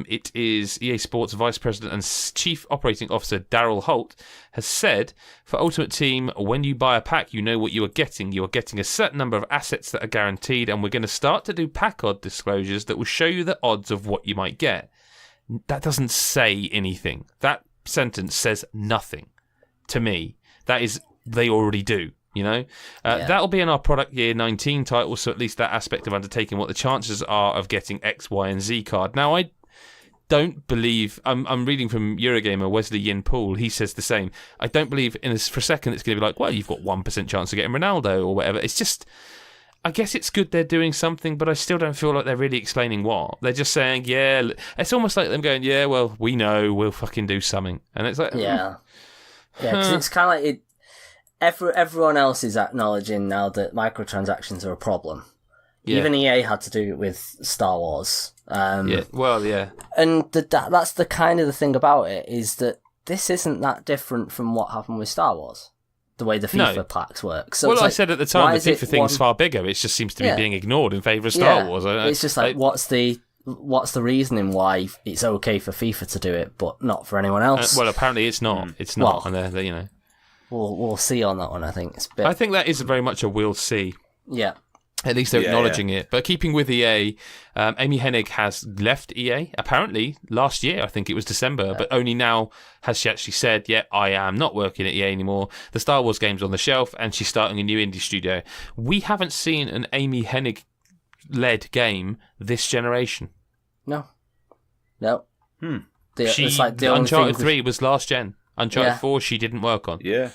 it is EA Sports Vice President and Chief Operating Officer Daryl Holt has said, for Ultimate Team, when you buy a pack, you know what you are getting. You are getting a certain number of assets that are guaranteed, and we're going to start to do pack odd disclosures that will show you the odds of what you might get. That doesn't say anything. That sentence says nothing to me. That is, they already do. You know, that'll be in our product year 19 title, so at least that aspect of undertaking what the chances are of getting X, Y, and Z card. Now, I don't believe, I'm reading from Eurogamer, Wesley Yin Poole, he says the same. I don't believe for a second it's going to be like, well, you've got 1% chance of getting Ronaldo or whatever. It's just, I guess it's good they're doing something, but I still don't feel like they're really explaining what. They're just saying, yeah, it's almost like them going, yeah, well, we know, we'll fucking do something. And it's like, yeah, because it's kind of like it. Everyone else is acknowledging now that microtransactions are a problem. Yeah. Even EA had to do it with Star Wars. Yeah. And that's the kind of the thing about it, is that this isn't that different from what happened with Star Wars, the way the FIFA packs work. So I said at the time, the FIFA thing's far bigger. It just seems to be being ignored in favour of Star Wars. It's just like, what's the reasoning why it's okay for FIFA to do it, but not for anyone else? Well, apparently it's not. It's not. Well, and you know. We'll see on that one, I think. I think that is very much a we'll see. Yeah. At least they're acknowledging it. But keeping with EA, Amy Hennig has left EA, apparently, last year. I think it was December. But only now has she actually said, I am not working at EA anymore. The Star Wars game's on the shelf, and she's starting a new indie studio. We haven't seen an Amy Hennig-led game this generation. No. It's like the Uncharted 3 was last gen. Uncharted 4 she didn't work on. Yeah.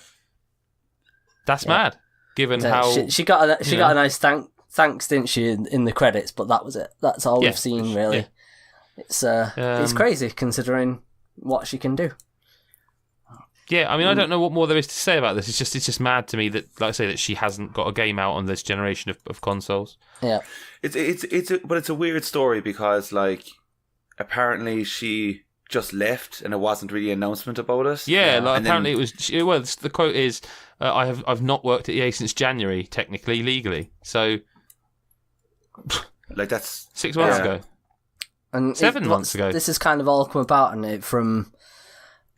That's mad, given how... She got a nice thanks, didn't she, in the credits, but that was it. That's all we've seen, really. Yeah. It's crazy, considering what she can do. Yeah, I mean, I don't know what more there is to say about this. It's just mad to me that, like I say, that she hasn't got a game out on this generation of consoles. Yeah. But it's a weird story because, like, apparently she just left and it wasn't really an announcement about it. Yeah, like apparently it was. Well, the quote is, "I've not worked at EA since January, technically, legally." So, like that's 6 months ago, and 7 months ago. This has kind of all come about, and it from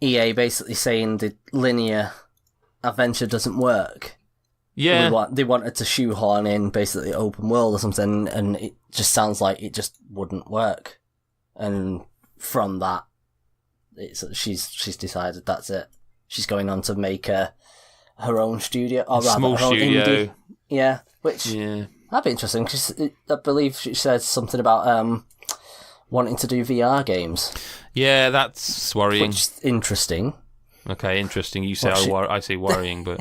EA basically saying the linear adventure doesn't work. Yeah, they wanted to shoehorn in basically open world or something, and it just sounds like it just wouldn't work. And from that, she's decided that's it. She's going on to make her own studio, or rather, small her own studio. Indie. Yeah, which that'd be interesting because I believe she said something about wanting to do VR games. Yeah, that's worrying. Which is interesting. Okay, interesting. You say I say worrying, but.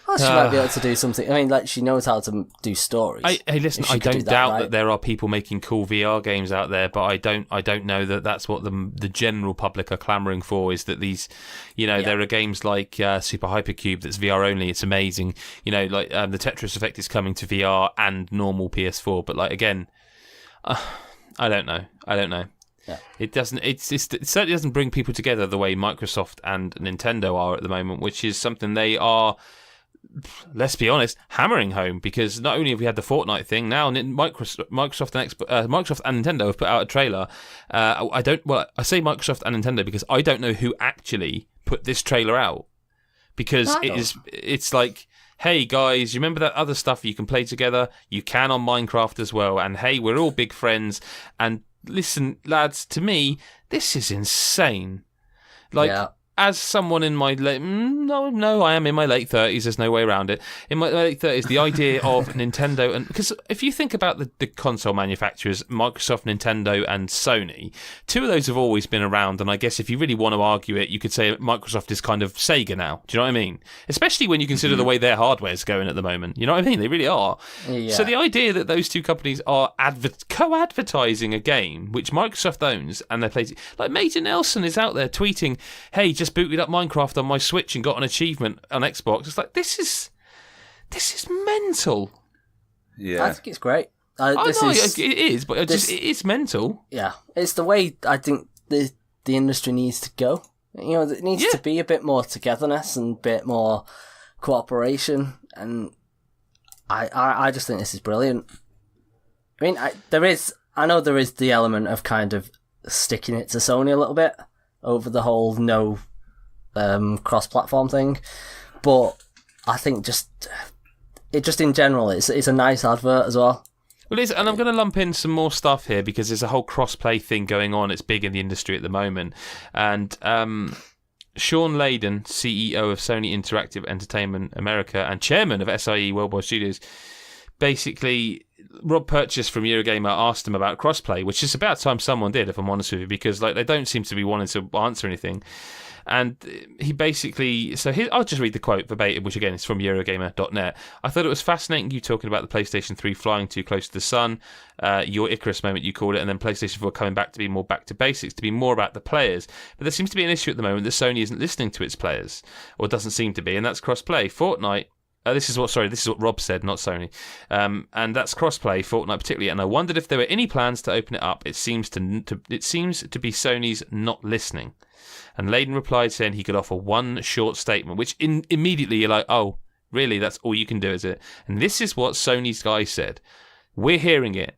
Well, she might be able to do something. I mean, like, she knows how to do stories. Hey, listen, I don't doubt that there are people making cool VR games out there, but I don't know that that's what the general public are clamouring for, is that these, there are games like Super Hypercube that's VR only. It's amazing. Like the Tetris Effect is coming to VR and normal PS4, but like, again, I don't know. Yeah. It certainly doesn't bring people together the way Microsoft and Nintendo are at the moment, which is something they are, let's be honest, hammering home, because not only have we had the Fortnite thing, now Microsoft and Nintendo have put out a trailer. I say Microsoft and Nintendo because I don't know who actually put this trailer out, because it's like, hey guys, you remember that other stuff you can play together? You can on Minecraft as well, and hey, we're all big friends, and listen, lads, to me, this is insane. Like, as someone in my late... I am in my late 30s. There's no way around it. In my late 30s, the idea of Nintendo... and because if you think about the console manufacturers, Microsoft, Nintendo, and Sony, two of those have always been around, and I guess if you really want to argue it, you could say Microsoft is kind of Sega now. Do you know what I mean? Especially when you consider the way their hardware's going at the moment. You know what I mean? They really are. Yeah. So the idea that those two companies are co-advertising a game which Microsoft owns, and they play... Like, Major Nelson is out there tweeting, hey, just booted up Minecraft on my Switch and got an achievement on Xbox. It's like, this is mental. Yeah, I think it's great. It is, but it is mental. Yeah, it's the way I think the industry needs to go. It needs to be a bit more togetherness and a bit more cooperation, and I just think this is brilliant. I mean, I know there is the element of kind of sticking it to Sony a little bit over the whole no cross-platform thing, but I think just in general, it's a nice advert as well. Well, it is, and I'm going to lump in some more stuff here because there's a whole cross-play thing going on. It's big in the industry at the moment, and Sean Layden, CEO of Sony Interactive Entertainment America and chairman of SIE Worldwide Studios, basically, Rob Purchase from Eurogamer asked him about crossplay, which is about time someone did, if I'm honest with you, because they don't seem to be wanting to answer anything. And he basically... I'll just read the quote verbatim, which again is from Eurogamer.net. I thought it was fascinating you talking about the PlayStation 3 flying too close to the sun, your Icarus moment you called it, and then PlayStation 4 coming back to be more back to basics, to be more about the players. But there seems to be an issue at the moment that Sony isn't listening to its players, or doesn't seem to be, and that's cross-play. Fortnite... this is what Rob said, not Sony. And that's crossplay, Fortnite particularly. And I wondered if there were any plans to open it up. It seems to be Sony's not listening. And Layden replied saying he could offer one short statement, which immediately you're like, oh, really? That's all you can do, is it? And this is what Sony's guy said. We're hearing it.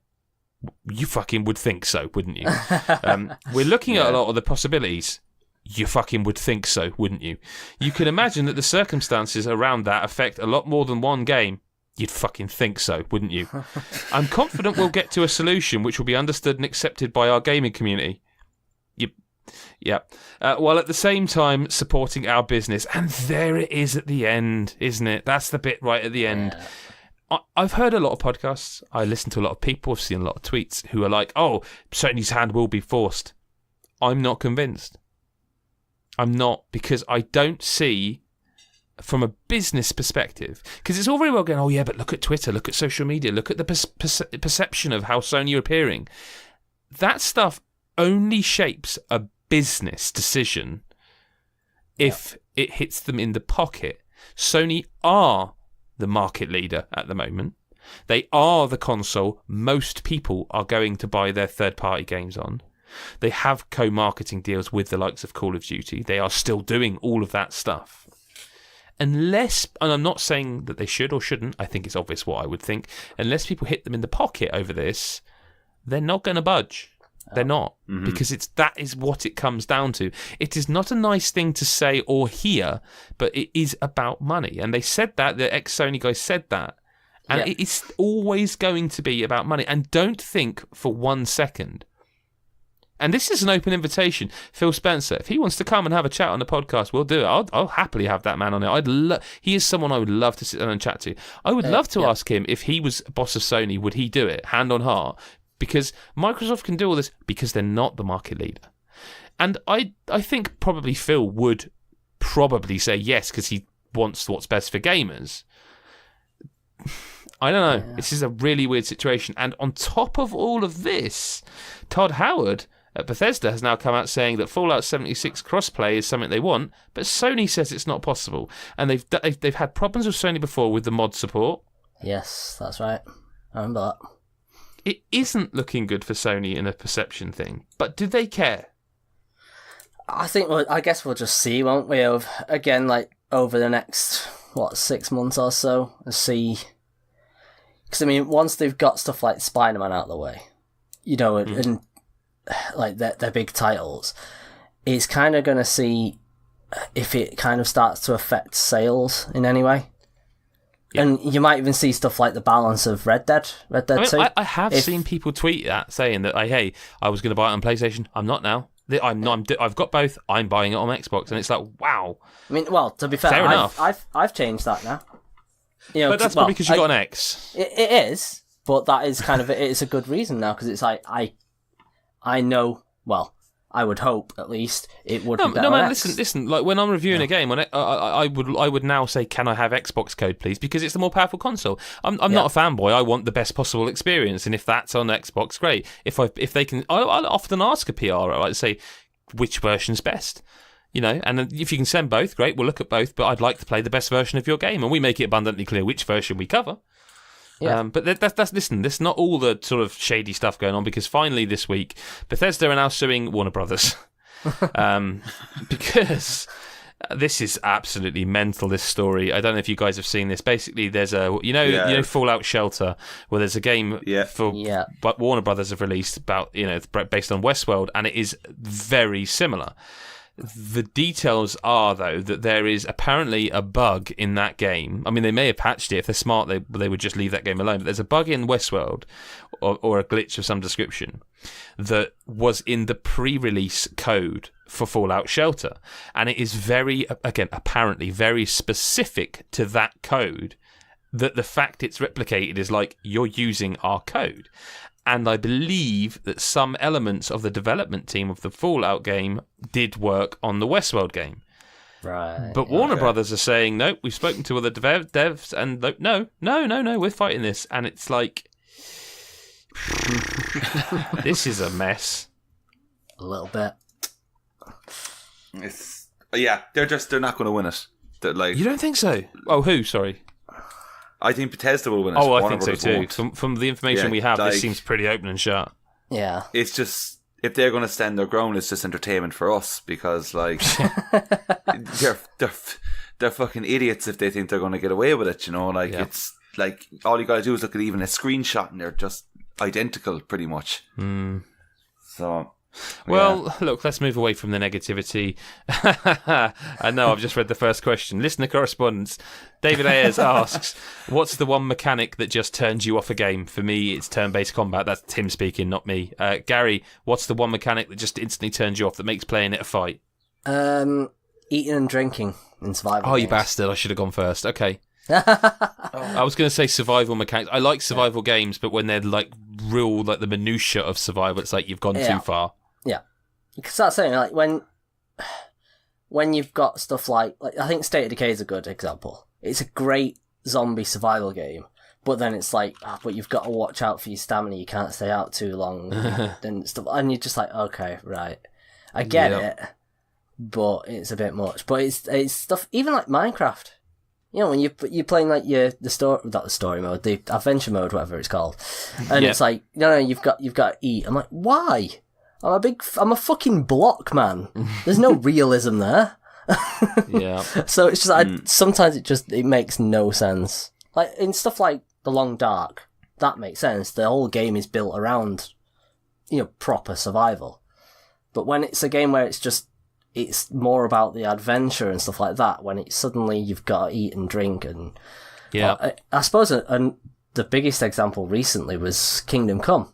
You fucking would think so, wouldn't you? We're looking at a lot of the possibilities. You fucking would think so, wouldn't you? You can imagine that the circumstances around that affect a lot more than one game. You'd fucking think so, wouldn't you? I'm confident we'll get to a solution which will be understood and accepted by our gaming community. Yeah. While at the same time supporting our business. And there it is at the end, isn't it? That's the bit right at the end. I've heard a lot of podcasts. I listen to a lot of people. I've seen a lot of tweets who are like, oh, Sony's hand will be forced. I'm not convinced. I'm not, because I don't see, from a business perspective, because it's all very well going, oh yeah, but look at Twitter, look at social media, look at the perception of how Sony are appearing. That stuff only shapes a business decision if it hits them in the pocket. Sony are the market leader at the moment. They are the console most people are going to buy their third-party games on. They have co-marketing deals with the likes of Call of Duty. They are still doing all of that stuff. Unless, and I'm not saying that they should or shouldn't, I think it's obvious what I would think, unless people hit them in the pocket over this, they're not going to budge. They're not, because that is what it comes down to. It is not a nice thing to say or hear, but it is about money. And they said that, the ex-Sony guy said that. And it is always going to be about money. And don't think for 1 second. And this is an open invitation. Phil Spencer, if he wants to come and have a chat on the podcast, we'll do it. I'll happily have that man on it. He is someone I would love to sit down and chat to. I would love to ask him, if he was boss of Sony, would he do it, hand on heart? Because Microsoft can do all this because they're not the market leader. And I think probably Phil would probably say yes because he wants what's best for gamers. I don't know. Yeah. This is a really weird situation. And on top of all of this, Todd Howard at Bethesda has now come out saying that Fallout 76 crossplay is something they want, but Sony says it's not possible. And they've had problems with Sony before with the mod support. Yes, that's right. I remember that. It isn't looking good for Sony in a perception thing, but do they care? I guess we'll just see, won't we? Over the next 6 months or so, and see. Because I mean, once they've got stuff like Spider-Man out of the way, and like their big titles, it's kind of going to see if it kind of starts to affect sales in any way. Yep. And you might even see stuff like the balance of Red Dead 2. I have seen people tweet that, saying that, hey, I was going to buy it on PlayStation. I'm not now. I've got both. I'm buying it on Xbox. And it's like, wow. I mean, well, to be fair enough. I've changed that now. But that's probably because you got an X. It is, but that is kind of it's a good reason now, because it's like I know. Well, I would hope at least it would. No, man. Listen. Like when I'm reviewing a game on it, I would now say, can I have Xbox code, please? Because it's the more powerful console. I'm not a fanboy. I want the best possible experience, and if that's on Xbox, great. If they can, I'll often ask a PR. I like to say, which version's best. And if you can send both, great, we'll look at both, but I'd like to play the best version of your game, and we make it abundantly clear which version we cover. Yeah. But there's not all the sort of shady stuff going on, because finally this week, Bethesda are now suing Warner Brothers. Because this is absolutely mental, this story. I don't know if you guys have seen this. Basically, there's Fallout Shelter, where there's a game but Warner Brothers have released about, based on Westworld, and it is very similar. The details are, though, that there is apparently a bug in that game. I mean, they may have patched it. If they're smart, they would just leave that game alone. But there's a bug in Westworld, or a glitch of some description, that was in the pre-release code for Fallout Shelter. And it is apparently very specific to that code, that the fact it's replicated is like, you're using our code. And I believe that some elements of the development team of the Fallout game did work on the Westworld game. Right. But Warner Brothers are saying, nope, we've spoken to other devs, and no, we're fighting this. And it's like, this is a mess. A little bit. They're not going to win it. You don't think so? Oh, who? Sorry. I think Bethesda will win it. Oh, I think so too. From the information we have, this like, seems pretty open and shut. Yeah. It's just, if they're going to stand their ground, it's just entertainment for us, because like they're fucking idiots if they think they're going to get away with it. You know, like it's like all you got to do is look at even a screenshot, and they're just identical, pretty much. So. Well, look, let's move away from the negativity. I know, I've just read the first question. Listener correspondence. David Ayers asks, what's the one mechanic that just turns you off a game? For me, it's turn-based combat. That's Tim speaking, not me. Gary, what's the one mechanic that just instantly turns you off, that makes playing it a fight? Eating and drinking in survival games. You bastard. I should have gone first. Okay. I was going to say survival mechanics. I like survival games, but when they're like real, like the minutiae of survival, it's like you've gone too far. Yeah, because that's saying like when you've got stuff like I think State of Decay is a good example. It's a great zombie survival game, but then it's like, but you've got to watch out for your stamina. You can't stay out too long and stuff, and you're just like, okay, right, I get it, but it's a bit much. But it's stuff even like Minecraft. You know, when you're playing like not the story mode, the adventure mode, whatever it's called, and it's like, no, you've got to eat. I'm like, why? I'm a fucking block, man. There's no realism there. Yeah. So it's just sometimes it makes no sense. Like in stuff like The Long Dark, that makes sense. The whole game is built around, proper survival. But when it's a game where it's more about the adventure and stuff like that, when it's suddenly you've got to eat and drink and I suppose the biggest example recently was Kingdom Come.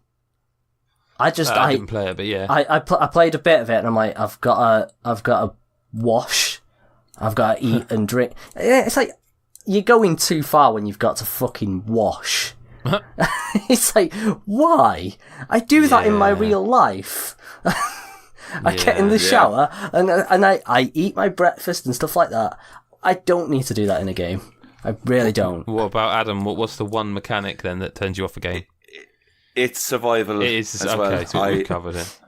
I didn't play it, but yeah. I played a bit of it, and I'm like, I've got to wash, I've got to eat and drink. It's like you're going too far when you've got to fucking wash. It's like, why? I do that in my real life. I get in the shower and I eat my breakfast and stuff like that. I don't need to do that in a game. I really don't. What about Adam? What's the one mechanic then that turns you off a game? It's survival. It is as okay. well. So we've covered it.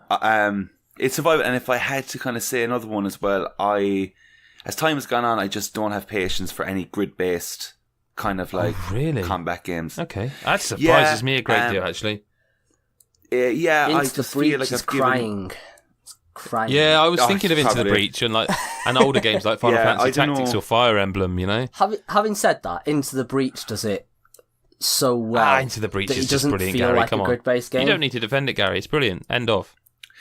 It's survival, and if I had to kind of say another one as well, as time has gone on, I just don't have patience for any grid-based kind of like combat games. Okay, that surprises me a great deal, actually. I just feel like I've crying. Yeah, I was thinking of Into the Breach and older games like Final Fantasy Tactics or Fire Emblem. Having said that, Into the Breach does it so well. Into the Breach is just brilliant, feel Gary. like Come a on, grid-based game. You don't need to defend it, Gary. It's brilliant. End of.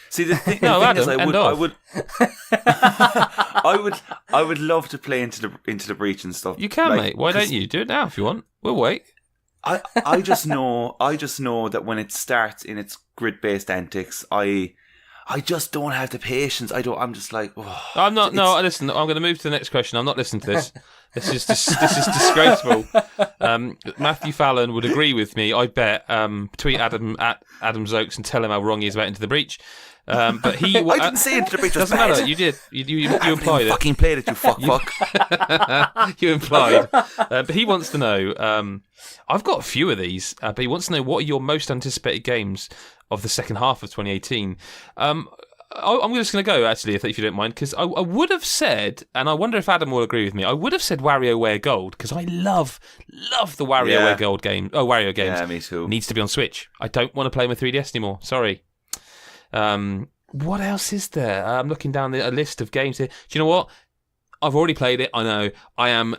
See, the thing, No, Adam, is, I would love to play into the Breach and stuff. You can, mate. Why don't you do it now if you want? We'll wait. I just know that when it starts in its grid-based antics, I just don't have the patience. I'm just like, I'm not. No, listen. I'm going to move to the next question. I'm not listening to this. This is disgraceful. Matthew Fallon would agree with me. I bet. Tweet Adam at Adam Zokes and tell him how wrong he is about Into the Breach. But he. I didn't say Into the Breach was doesn't bad. matter. You did. You implied it. Fucking played it. You fuck. You implied. But he wants to know. I've got a few of these. But he wants to know, what are your most anticipated games of the second half of 2018. I'm just going to go, actually, if you don't mind, because I would have said, and I wonder if Adam will agree with me, I would have said WarioWare Gold, because I love the WarioWare Gold game. Oh, Wario games. Yeah, me too. Needs to be on Switch. I don't want to play my 3DS anymore. Sorry. What else is there? I'm looking down a list of games here. Do you know what? I've already played it. I know. I am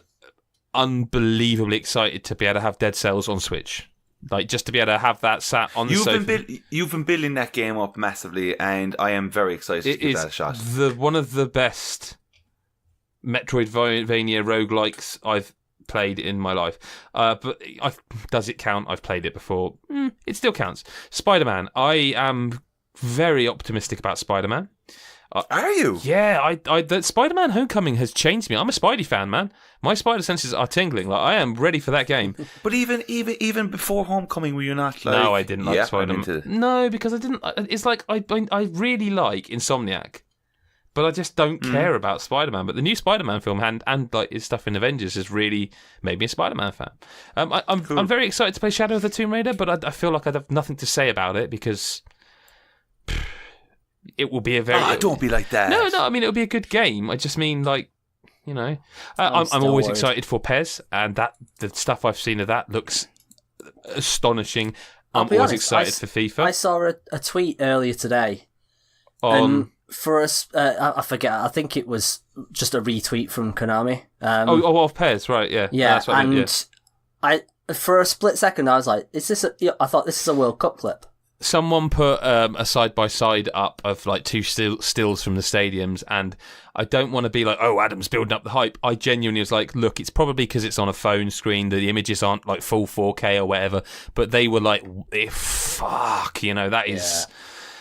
unbelievably excited to be able to have Dead Cells on Switch. Like, just to be able to have that sat on the sofa. You've been building that game up massively, and I am very excited to give that a shot. One of the best Metroidvania roguelikes I've played in my life. But does it count? I've played it before. It still counts. Spider-Man. I am very optimistic about Spider-Man. Are you? Yeah, that Spider-Man Homecoming has changed me. I'm a Spidey fan, man. My spider senses are tingling. Like, I am ready for that game. But even before Homecoming, were you not like... No, I didn't like Spider-Man. No, because I didn't... It's like, I really like Insomniac, but I just don't care about Spider-Man. But the new Spider-Man film and like his stuff in Avengers has really made me a Spider-Man fan. I'm very excited to play Shadow of the Tomb Raider, but I feel like I have nothing to say about it because... It will be a very... don't be like that. No, I mean, it'll be a good game. I just mean, like, you know... I'm always excited for PES, and the stuff I've seen of that looks astonishing. I'm always excited for FIFA. I saw a tweet earlier today. For us, I forget, I think it was just a retweet from Konami. Of PES, right, yeah. Yeah, that's what for a split second, I was like, I thought this is a World Cup clip. Someone put a side-by-side up of like two stills from the stadiums, and I don't want to be like, oh, Adam's building up the hype. I genuinely was like, look, it's probably because it's on a phone screen, the images aren't like full 4K or whatever, but they were like, fuck, you know, that is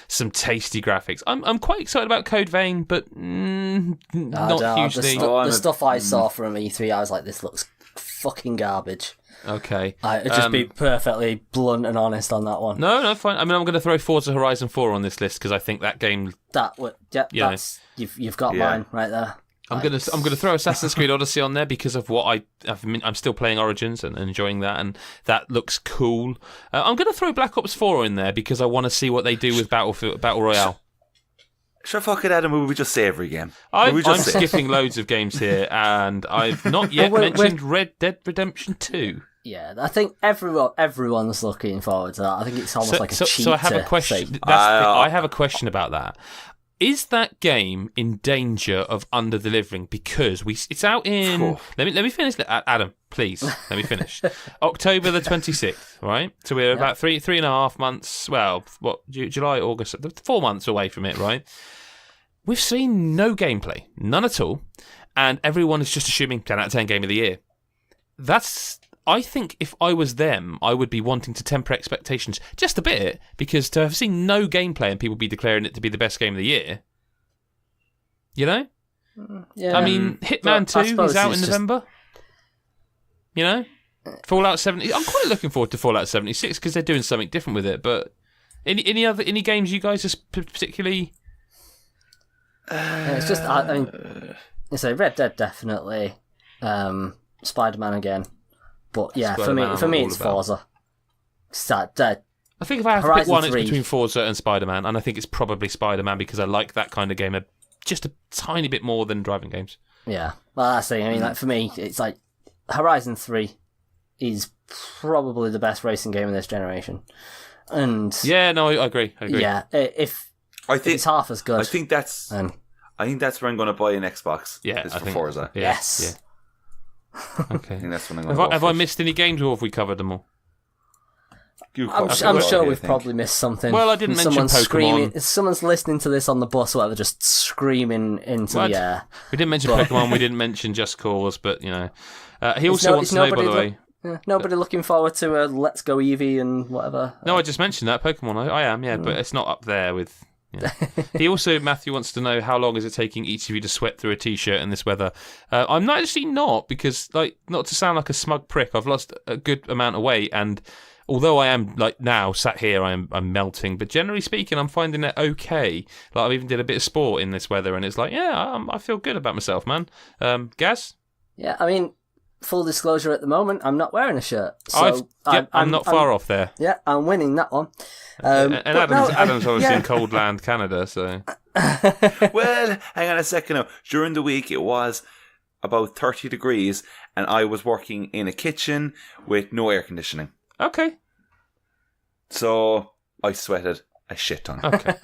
some tasty graphics. I'm quite excited about Code Vein, but not hugely. The stuff I saw from E3, I was like, this looks fucking garbage. Okay. I'd just be perfectly blunt and honest on that one. No, fine. I mean, I'm going to throw Forza Horizon 4 on this list because I think that game... You've got mine right there. I'm going to throw Assassin's Creed Odyssey on there because of what I'm still playing Origins and enjoying that, and that looks cool. I'm going to throw Black Ops 4 in there because I want to see what they do with Battle Royale. Sure, fuck it, Adam. Will we just say every game? I'm skipping loads of games here, and I've not yet mentioned Red Dead Redemption 2. Yeah, I think everyone's looking forward to that. I think it's almost like a cheat. So I have a question. I have a question about that. Is that game in danger of under-delivering? Because it's out in... Let me finish. Adam, please, let me finish. October the 26th, right? So we're about 3.5 months... Well, July, August... 4 months away from it, right? We've seen no gameplay. None at all. And everyone is just assuming 10 out of 10 game of the year. I think if I was them, I would be wanting to temper expectations just a bit, because to have seen no gameplay and people be declaring it to be the best game of the year, you know? Yeah. I mean, Hitman 2 is out in November. You know? Fallout 70. I'm quite looking forward to Fallout 76 because they're doing something different with it. But any games you guys are particularly... it's just, I mean, so Red Dead definitely, Spider-Man again. But yeah, for me, it's Forza. I think if I have to pick one, it's between Forza and Spider-Man, and I think it's probably Spider-Man because I like that kind of game just a tiny bit more than driving games. Yeah, well, that's the thing. I mean, like for me, it's like Horizon 3 is probably the best racing game of this generation, and yeah, no, I agree. Yeah, if it's half as good, I think that's where I'm going to buy an Xbox. Yeah, for Forza. Yes. Yeah. Okay. I think that's what I'm going to have I missed any games, or have we covered them all? I'm sure we've probably missed something. Well, I didn't mention Pokemon. If someone's listening to this on the bus or whatever, just screaming into the air. We didn't mention Pokemon, we didn't mention Just Cause, but, you know. He also wants to know, by the way... nobody looking forward to Let's Go Eevee and whatever. No, I just mentioned that, Pokemon. I am, yeah, but it's not up there with... Yeah. He also, Matthew, wants to know how long is it taking each of you to sweat through a t-shirt in this weather. I'm actually not, because, like, not to sound like a smug prick, I've lost a good amount of weight, and although I am, like, now sat here, I'm melting, but generally speaking, I'm finding it okay. Like, I've even did a bit of sport in this weather, and it's like, yeah, I feel good about myself, man. Gaz? Yeah, I mean, full disclosure at the moment, I'm not wearing a shirt. So I'm not far off there. Yeah, I'm winning that one. And Adam's obviously in cold land, Canada, so... Well, hang on a second now. During the week, it was about 30 degrees, and I was working in a kitchen with no air conditioning. Okay. So, I sweated a shit ton. Okay.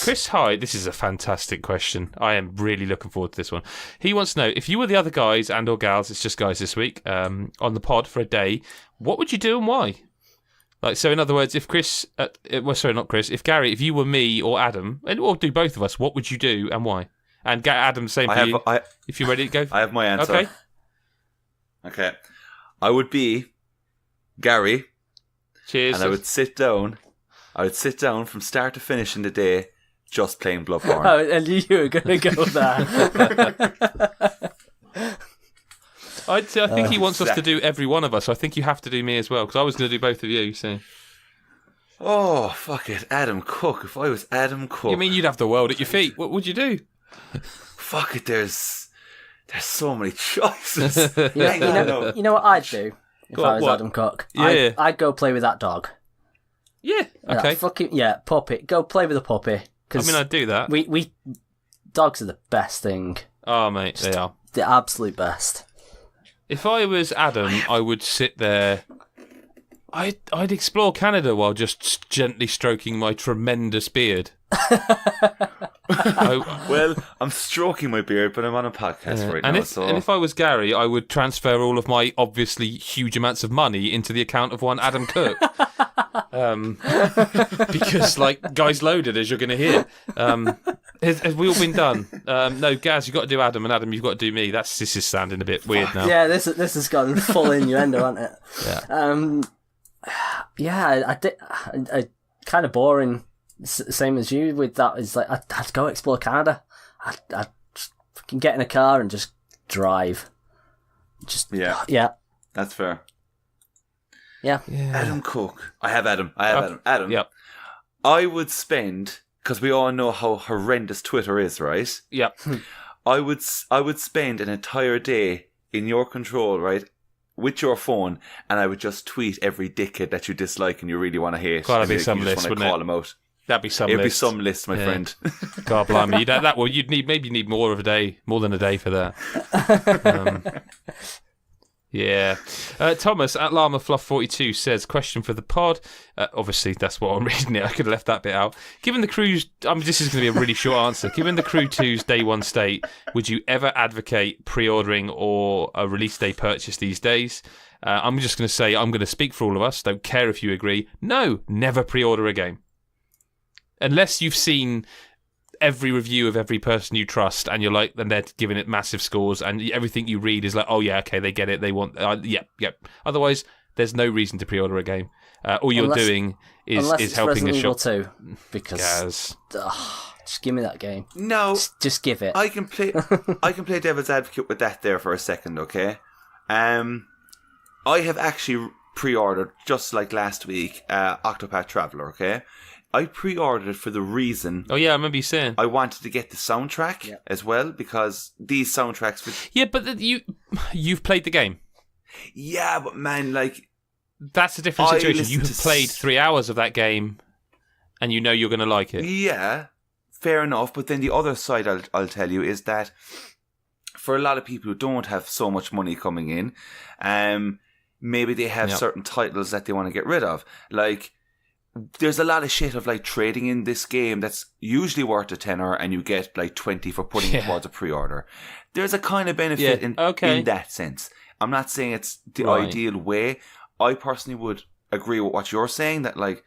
Chris Hyde, this is a fantastic question. I am really looking forward to this one. He wants to know, if you were the other guys and or gals, it's just guys this week, on the pod for a day, what would you do and why? Like, so in other words, if Chris, not Chris, if Gary, if you were me or Adam, or do both of us, what would you do and why? And Adam, same for you. If you're ready to go, I have my answer. Okay. I would be Gary. Cheers. And I would sit down. From start to finish in the day, just playing Bloodborne. Oh, and you were going to go there. I think he wants us to do every one of us. So I think you have to do me as well, because I was going to do both of you. So. Oh, fuck it. Adam Cook. If I was Adam Cook. You mean you'd have the world at your feet? What would you do? Fuck it. There's so many choices. You know what I'd do if I was Adam Cook? Yeah. I'd go play with that dog. Yeah. Okay. Puppy. Go play with a puppy. I mean, I'd do that. We dogs are the best thing. Oh, mate, they are. The absolute best. If I was Adam, I would sit there. I'd explore Canada while just gently stroking my tremendous beard. Well, I'm stroking my beard, but I'm on a podcast right now. And if I was Gary, I would transfer all of my obviously huge amounts of money into the account of one Adam Cook. Because, like, guy's loaded, as you're going to hear. Have we all been done? No, Gaz, you've got to do Adam, and Adam, you've got to do me. This is sounding a bit weird now. Yeah, this has gone full innuendo, hasn't it? Yeah. I did. I kind of boring. Same as you with that. Is like I'd go explore Canada. I'd just fucking get in a car and just drive. Yeah. That's fair. Yeah. Adam Cook. I have Adam. Adam. Yep. I would spend, because we all know how horrendous Twitter is, right? Yep. I would spend an entire day in your control, right, with your phone, and I would just tweet every dickhead that you dislike and you really want to hate. That'd be some list, wouldn't it? Call them out. That'd be some. It'd be some list, my friend. God blimey, you'd need more than a day for that. Yeah. Thomas at Llama Fluff 42 says, question for the pod. Obviously, that's what I'm reading it. I could have left that bit out. Given the crew's, this is going to be a really short answer. Given the Crew 2's day one state, would you ever advocate pre-ordering or a release day purchase these days? I'm just going to say, I'm going to speak for all of us. Don't care if you agree. No, never pre-order a game. Unless you've seen every review of every person you trust and you're like, and they're giving it massive scores and everything you read is like, oh yeah, okay, they get it, they want, yep. Otherwise, there's no reason to pre-order a game. All you're doing is helping a shop. Resident Evil 2, because just give me that game. No, just give it. I can play devil's advocate with that there for a second, okay? I have actually pre-ordered, just like last week, Octopath Traveler, okay? I pre-ordered it for the reason... Oh yeah, I remember you saying. I wanted to get the soundtrack as well, because these soundtracks... Yeah, but you've played the game. Yeah, but man, like... That's a different situation. You have played 3 hours of that game, and you know you're going to like it. Yeah, fair enough. But then the other side, I'll tell you, is that for a lot of people who don't have so much money coming in, maybe they have certain titles that they want to get rid of. Like... There's a lot of shit of like trading in this game that's usually worth a tenner and you get like 20 for putting it towards a pre-order. There's a kind of benefit in that sense. I'm not saying it's the ideal way. I personally would agree with what you're saying, that like,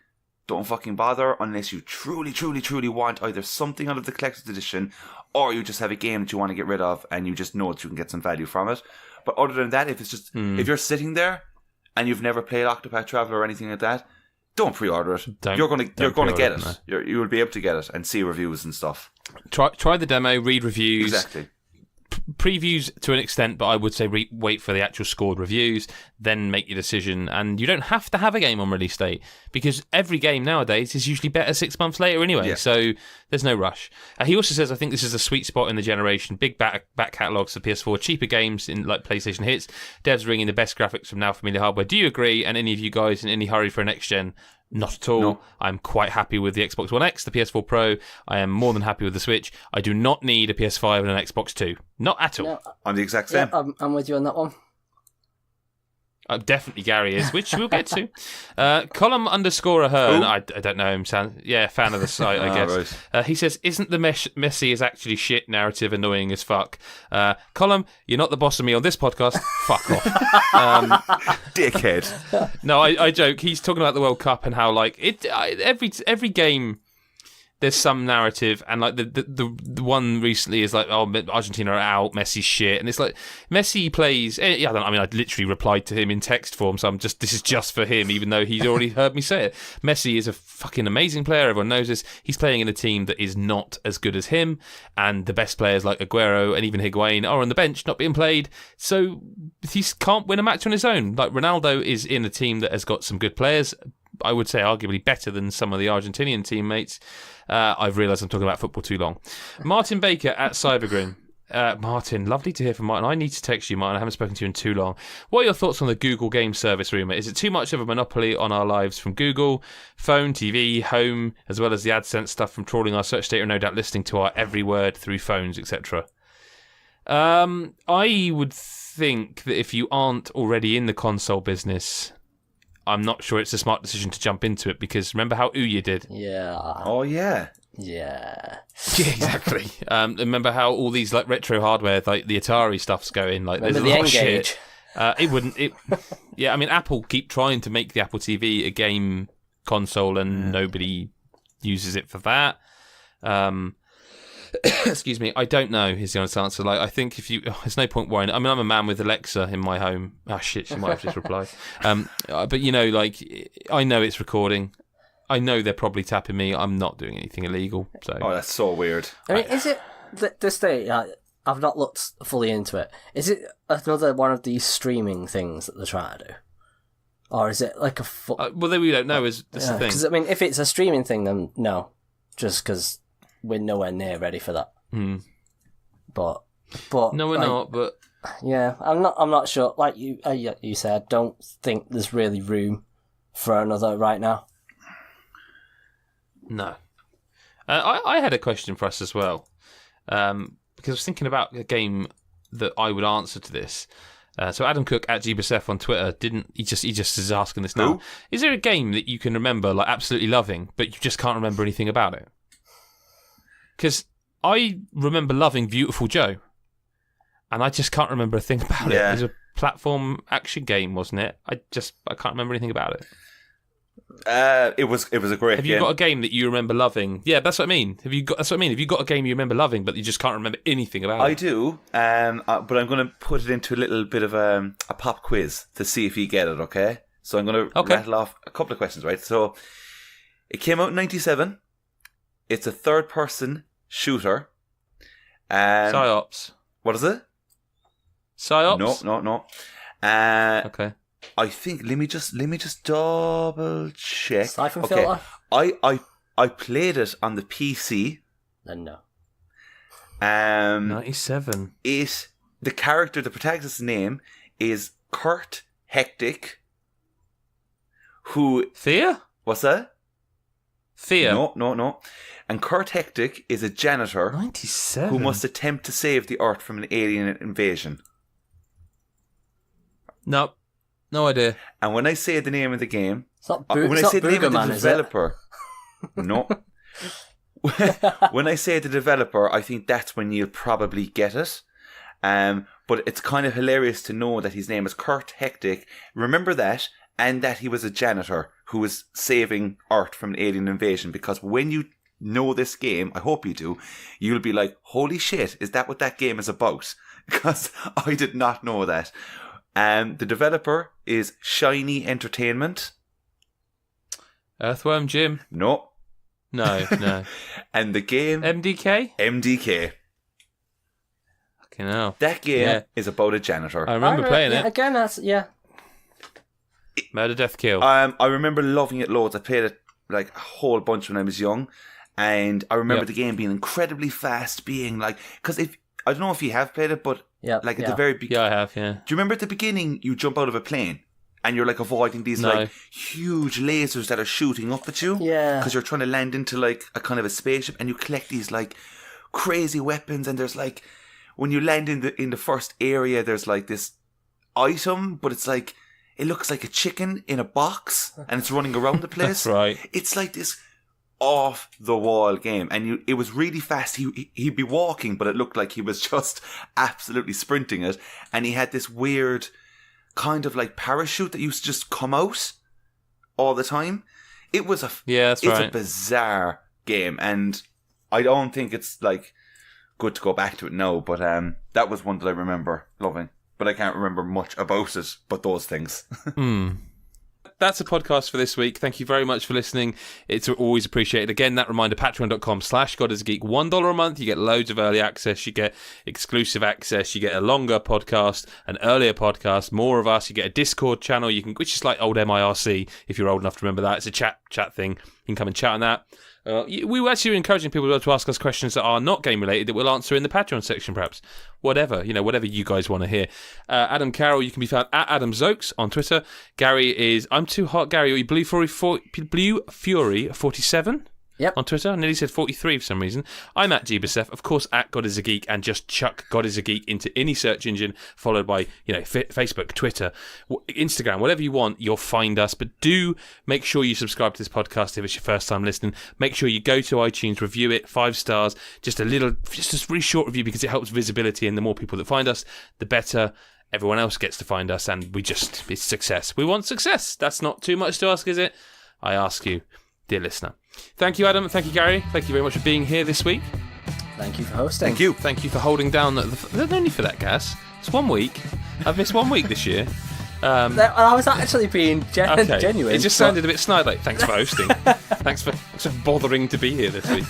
don't fucking bother unless you truly, truly, truly want either something out of the collector's edition or you just have a game that you want to get rid of and you just know that you can get some value from it. But other than that, if it's just, if you're sitting there and you've never played Octopath Traveler or anything like that, don't pre-order it. You're going to get it. No. You will be able to get it and see reviews and stuff. Try the demo, read reviews. Exactly. Previews to an extent, but I would say wait for the actual scored reviews, then make your decision. And you don't have to have a game on release date, because every game nowadays is usually better 6 months later anyway, so there's no rush. He also says, I think this is a sweet spot in the generation. Big back catalogues for PS4, cheaper games in like PlayStation hits, devs bringing the best graphics from now familiar hardware. Do you agree? And any of you guys in any hurry for a next gen? Not at all. No. I'm quite happy with the Xbox One X, the PS4 Pro. I am more than happy with the Switch. I do not need a PS5 and an Xbox 2. Not at all. I'm the exact same. Yeah, I'm with you on that one. Definitely Gary is, which we'll get to. Column _ Ahern, I don't know him. Fan of the site, I guess. Right. He says, isn't the Messi is actually shit narrative annoying as fuck? Column, you're not the boss of me on this podcast. Fuck off. Dickhead. No, I joke. He's talking about the World Cup and how like every game there's some narrative, and like the one recently is like, oh, Argentina are out, Messi's shit, and it's like Messi plays. I literally replied to him in text form, so this is just for him, even though he's already heard me say it. Messi is a fucking amazing player. Everyone knows this. He's playing in a team that is not as good as him, and the best players like Aguero and even Higuain are on the bench, not being played. So he can't win a match on his own. Like Ronaldo is in a team that has got some good players. I would say arguably better than some of the Argentinian teammates. I've realised I'm talking about football too long. Martin Baker at Cybergrin. Martin, lovely to hear from Martin. I need to text you, Martin. I haven't spoken to you in too long. What are your thoughts on the Google Game Service rumour? Is it too much of a monopoly on our lives from Google? Phone, TV, home, as well as the AdSense stuff from trawling our search data and no doubt listening to our every word through phones, etc. I would think that if you aren't already in the console business, I'm not sure it's a smart decision to jump into it, because remember how Ouya did? Yeah. Oh, yeah. Yeah. Yeah, exactly. Remember how all these like retro hardware, like the Atari stuff's going? Like, remember there's a lot of N-Gage? shit. Yeah, I mean, Apple keep trying to make the Apple TV a game console, and nobody uses it for that. Excuse me, I don't know is the honest answer. Like, I think there's no point worrying. I mean, I'm a man with Alexa in my home. Oh shit, she might have just replied. But you know, like, I know it's recording. I know they're probably tapping me. I'm not doing anything illegal. So. Oh, that's so weird. I mean, is it this day? I've not looked fully into it. Is it another one of these streaming things that they're trying to do, or is it like a? Well, then we don't know. Is this the thing? Because I mean, if it's a streaming thing, then no, just because we're nowhere near ready for that. But no, we're not. But yeah, I'm not sure. Like you said, I don't think there's really room for another right now. No. I had a question for us as well, because I was thinking about a game that I would answer to this. So Adam Cook at GBSF on Twitter he just is asking this now. Who? Is there a game that you can remember like absolutely loving, but you just can't remember anything about it? Because I remember loving Beautiful Joe, and I just can't remember a thing about it. It was a platform action game, wasn't it? I can't remember anything about it. It was a great game. Have you got a game that you remember loving? Yeah, that's what I mean. That's what I mean. Have you got a game you remember loving, but you just can't remember anything about it? I do, but I'm going to put it into a little bit of a pop quiz to see if you get it, okay? So I'm going to rattle off a couple of questions, right? So it came out in 1997. It's a third-person shooter. PsyOps. What is it? PsyOps? No. Okay. I think let me just double check. Siphon Filter? I played it on the PC. Then no. 97. The protagonist's name is Kurt Hectic. Who? Thea? What's that? Thea. No. And Kurt Hectic is a janitor 97. who must attempt to save the Earth from an alien invasion. No. No idea. And when I say the name of the game, when I say the name of the developer, no. When I say the developer, I think that's when you'll probably get it. But it's kind of hilarious to know that his name is Kurt Hectic. Remember that, and that he was a janitor who was saving Earth from an alien invasion. Because when you know this game, I hope you do, you'll be like, holy shit, is that what that game is about? Because I did not know that. The developer is Shiny Entertainment. Earthworm Jim? No. And the game... MDK? MDK. Fucking hell. That game is about a janitor. I remember playing it. Again, Murder, Death, Kill. I remember loving it loads. I played it like a whole bunch when I was young. And I remember the game being incredibly fast, being like... Because I don't know if you have played it, but at the very beginning... Yeah, I have, yeah. Do you remember at the beginning you jump out of a plane and you're like avoiding these like huge lasers that are shooting up at you? Yeah. Because you're trying to land into like a kind of a spaceship, and you collect these like crazy weapons, and there's like... When you land in the first area, there's like this item, but it's like... it looks like a chicken in a box and it's running around the place. That's right. It's like this off the wall game, and it was really fast. He'd be walking, but it looked like he was just absolutely sprinting it. And he had this weird kind of like parachute that used to just come out all the time. It was a bizarre game, and I don't think it's like good to go back to it now. But that was one that I remember loving, but I can't remember much about it. But those things. That's a podcast for this week. Thank you very much for listening. It's always appreciated. Again, that reminder, patreon.com/GodIsAGeek. $1 a month. You get loads of early access. You get exclusive access. You get a longer podcast, an earlier podcast, more of us. You get a Discord channel, which is like old MIRC, if you're old enough to remember that. It's a chat thing. You can come and chat on that. We were actually encouraging people to ask us questions that are not game related that we'll answer in the Patreon section, perhaps. Whatever you guys want to hear. Adam Carroll, you can be found at Adam Zokes on Twitter. Gary is I'm Too Hot Gary, or Blue Fury 47. Yep. On Twitter. I nearly said 43 for some reason. I'm at GBSF, of course, at God is a Geek, and just chuck God is a Geek into any search engine, followed by Facebook, Twitter, Instagram, whatever you want, you'll find us. But do make sure you subscribe to this podcast if it's your first time listening. Make sure you go to iTunes, review it, 5 stars, just a really short review, because it helps visibility, and the more people that find us, the better everyone else gets to find us, and it's success. We want success. That's not too much to ask, is it? I ask you, dear listener. Thank you, Adam. Thank you, Gary. Thank you very much for being here this week. Thank you for hosting. Thank you. Thank you for holding down no need for that, Gaz. It's 1 week. I've missed 1 week this year. I was actually being genuine. It just sounded a bit snide, like, thanks for hosting. thanks for bothering to be here this week.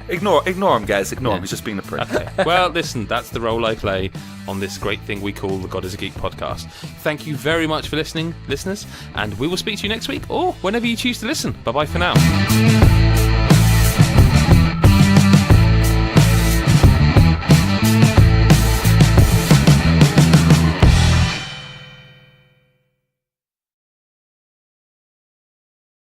Ignore him, guys. Ignore him. He's just being a prick. Okay. Well, listen, that's the role I play on this great thing we call the God is a Geek podcast. Thank you very much for listening, listeners, and we will speak to you next week, or whenever you choose to listen. Bye-bye for now.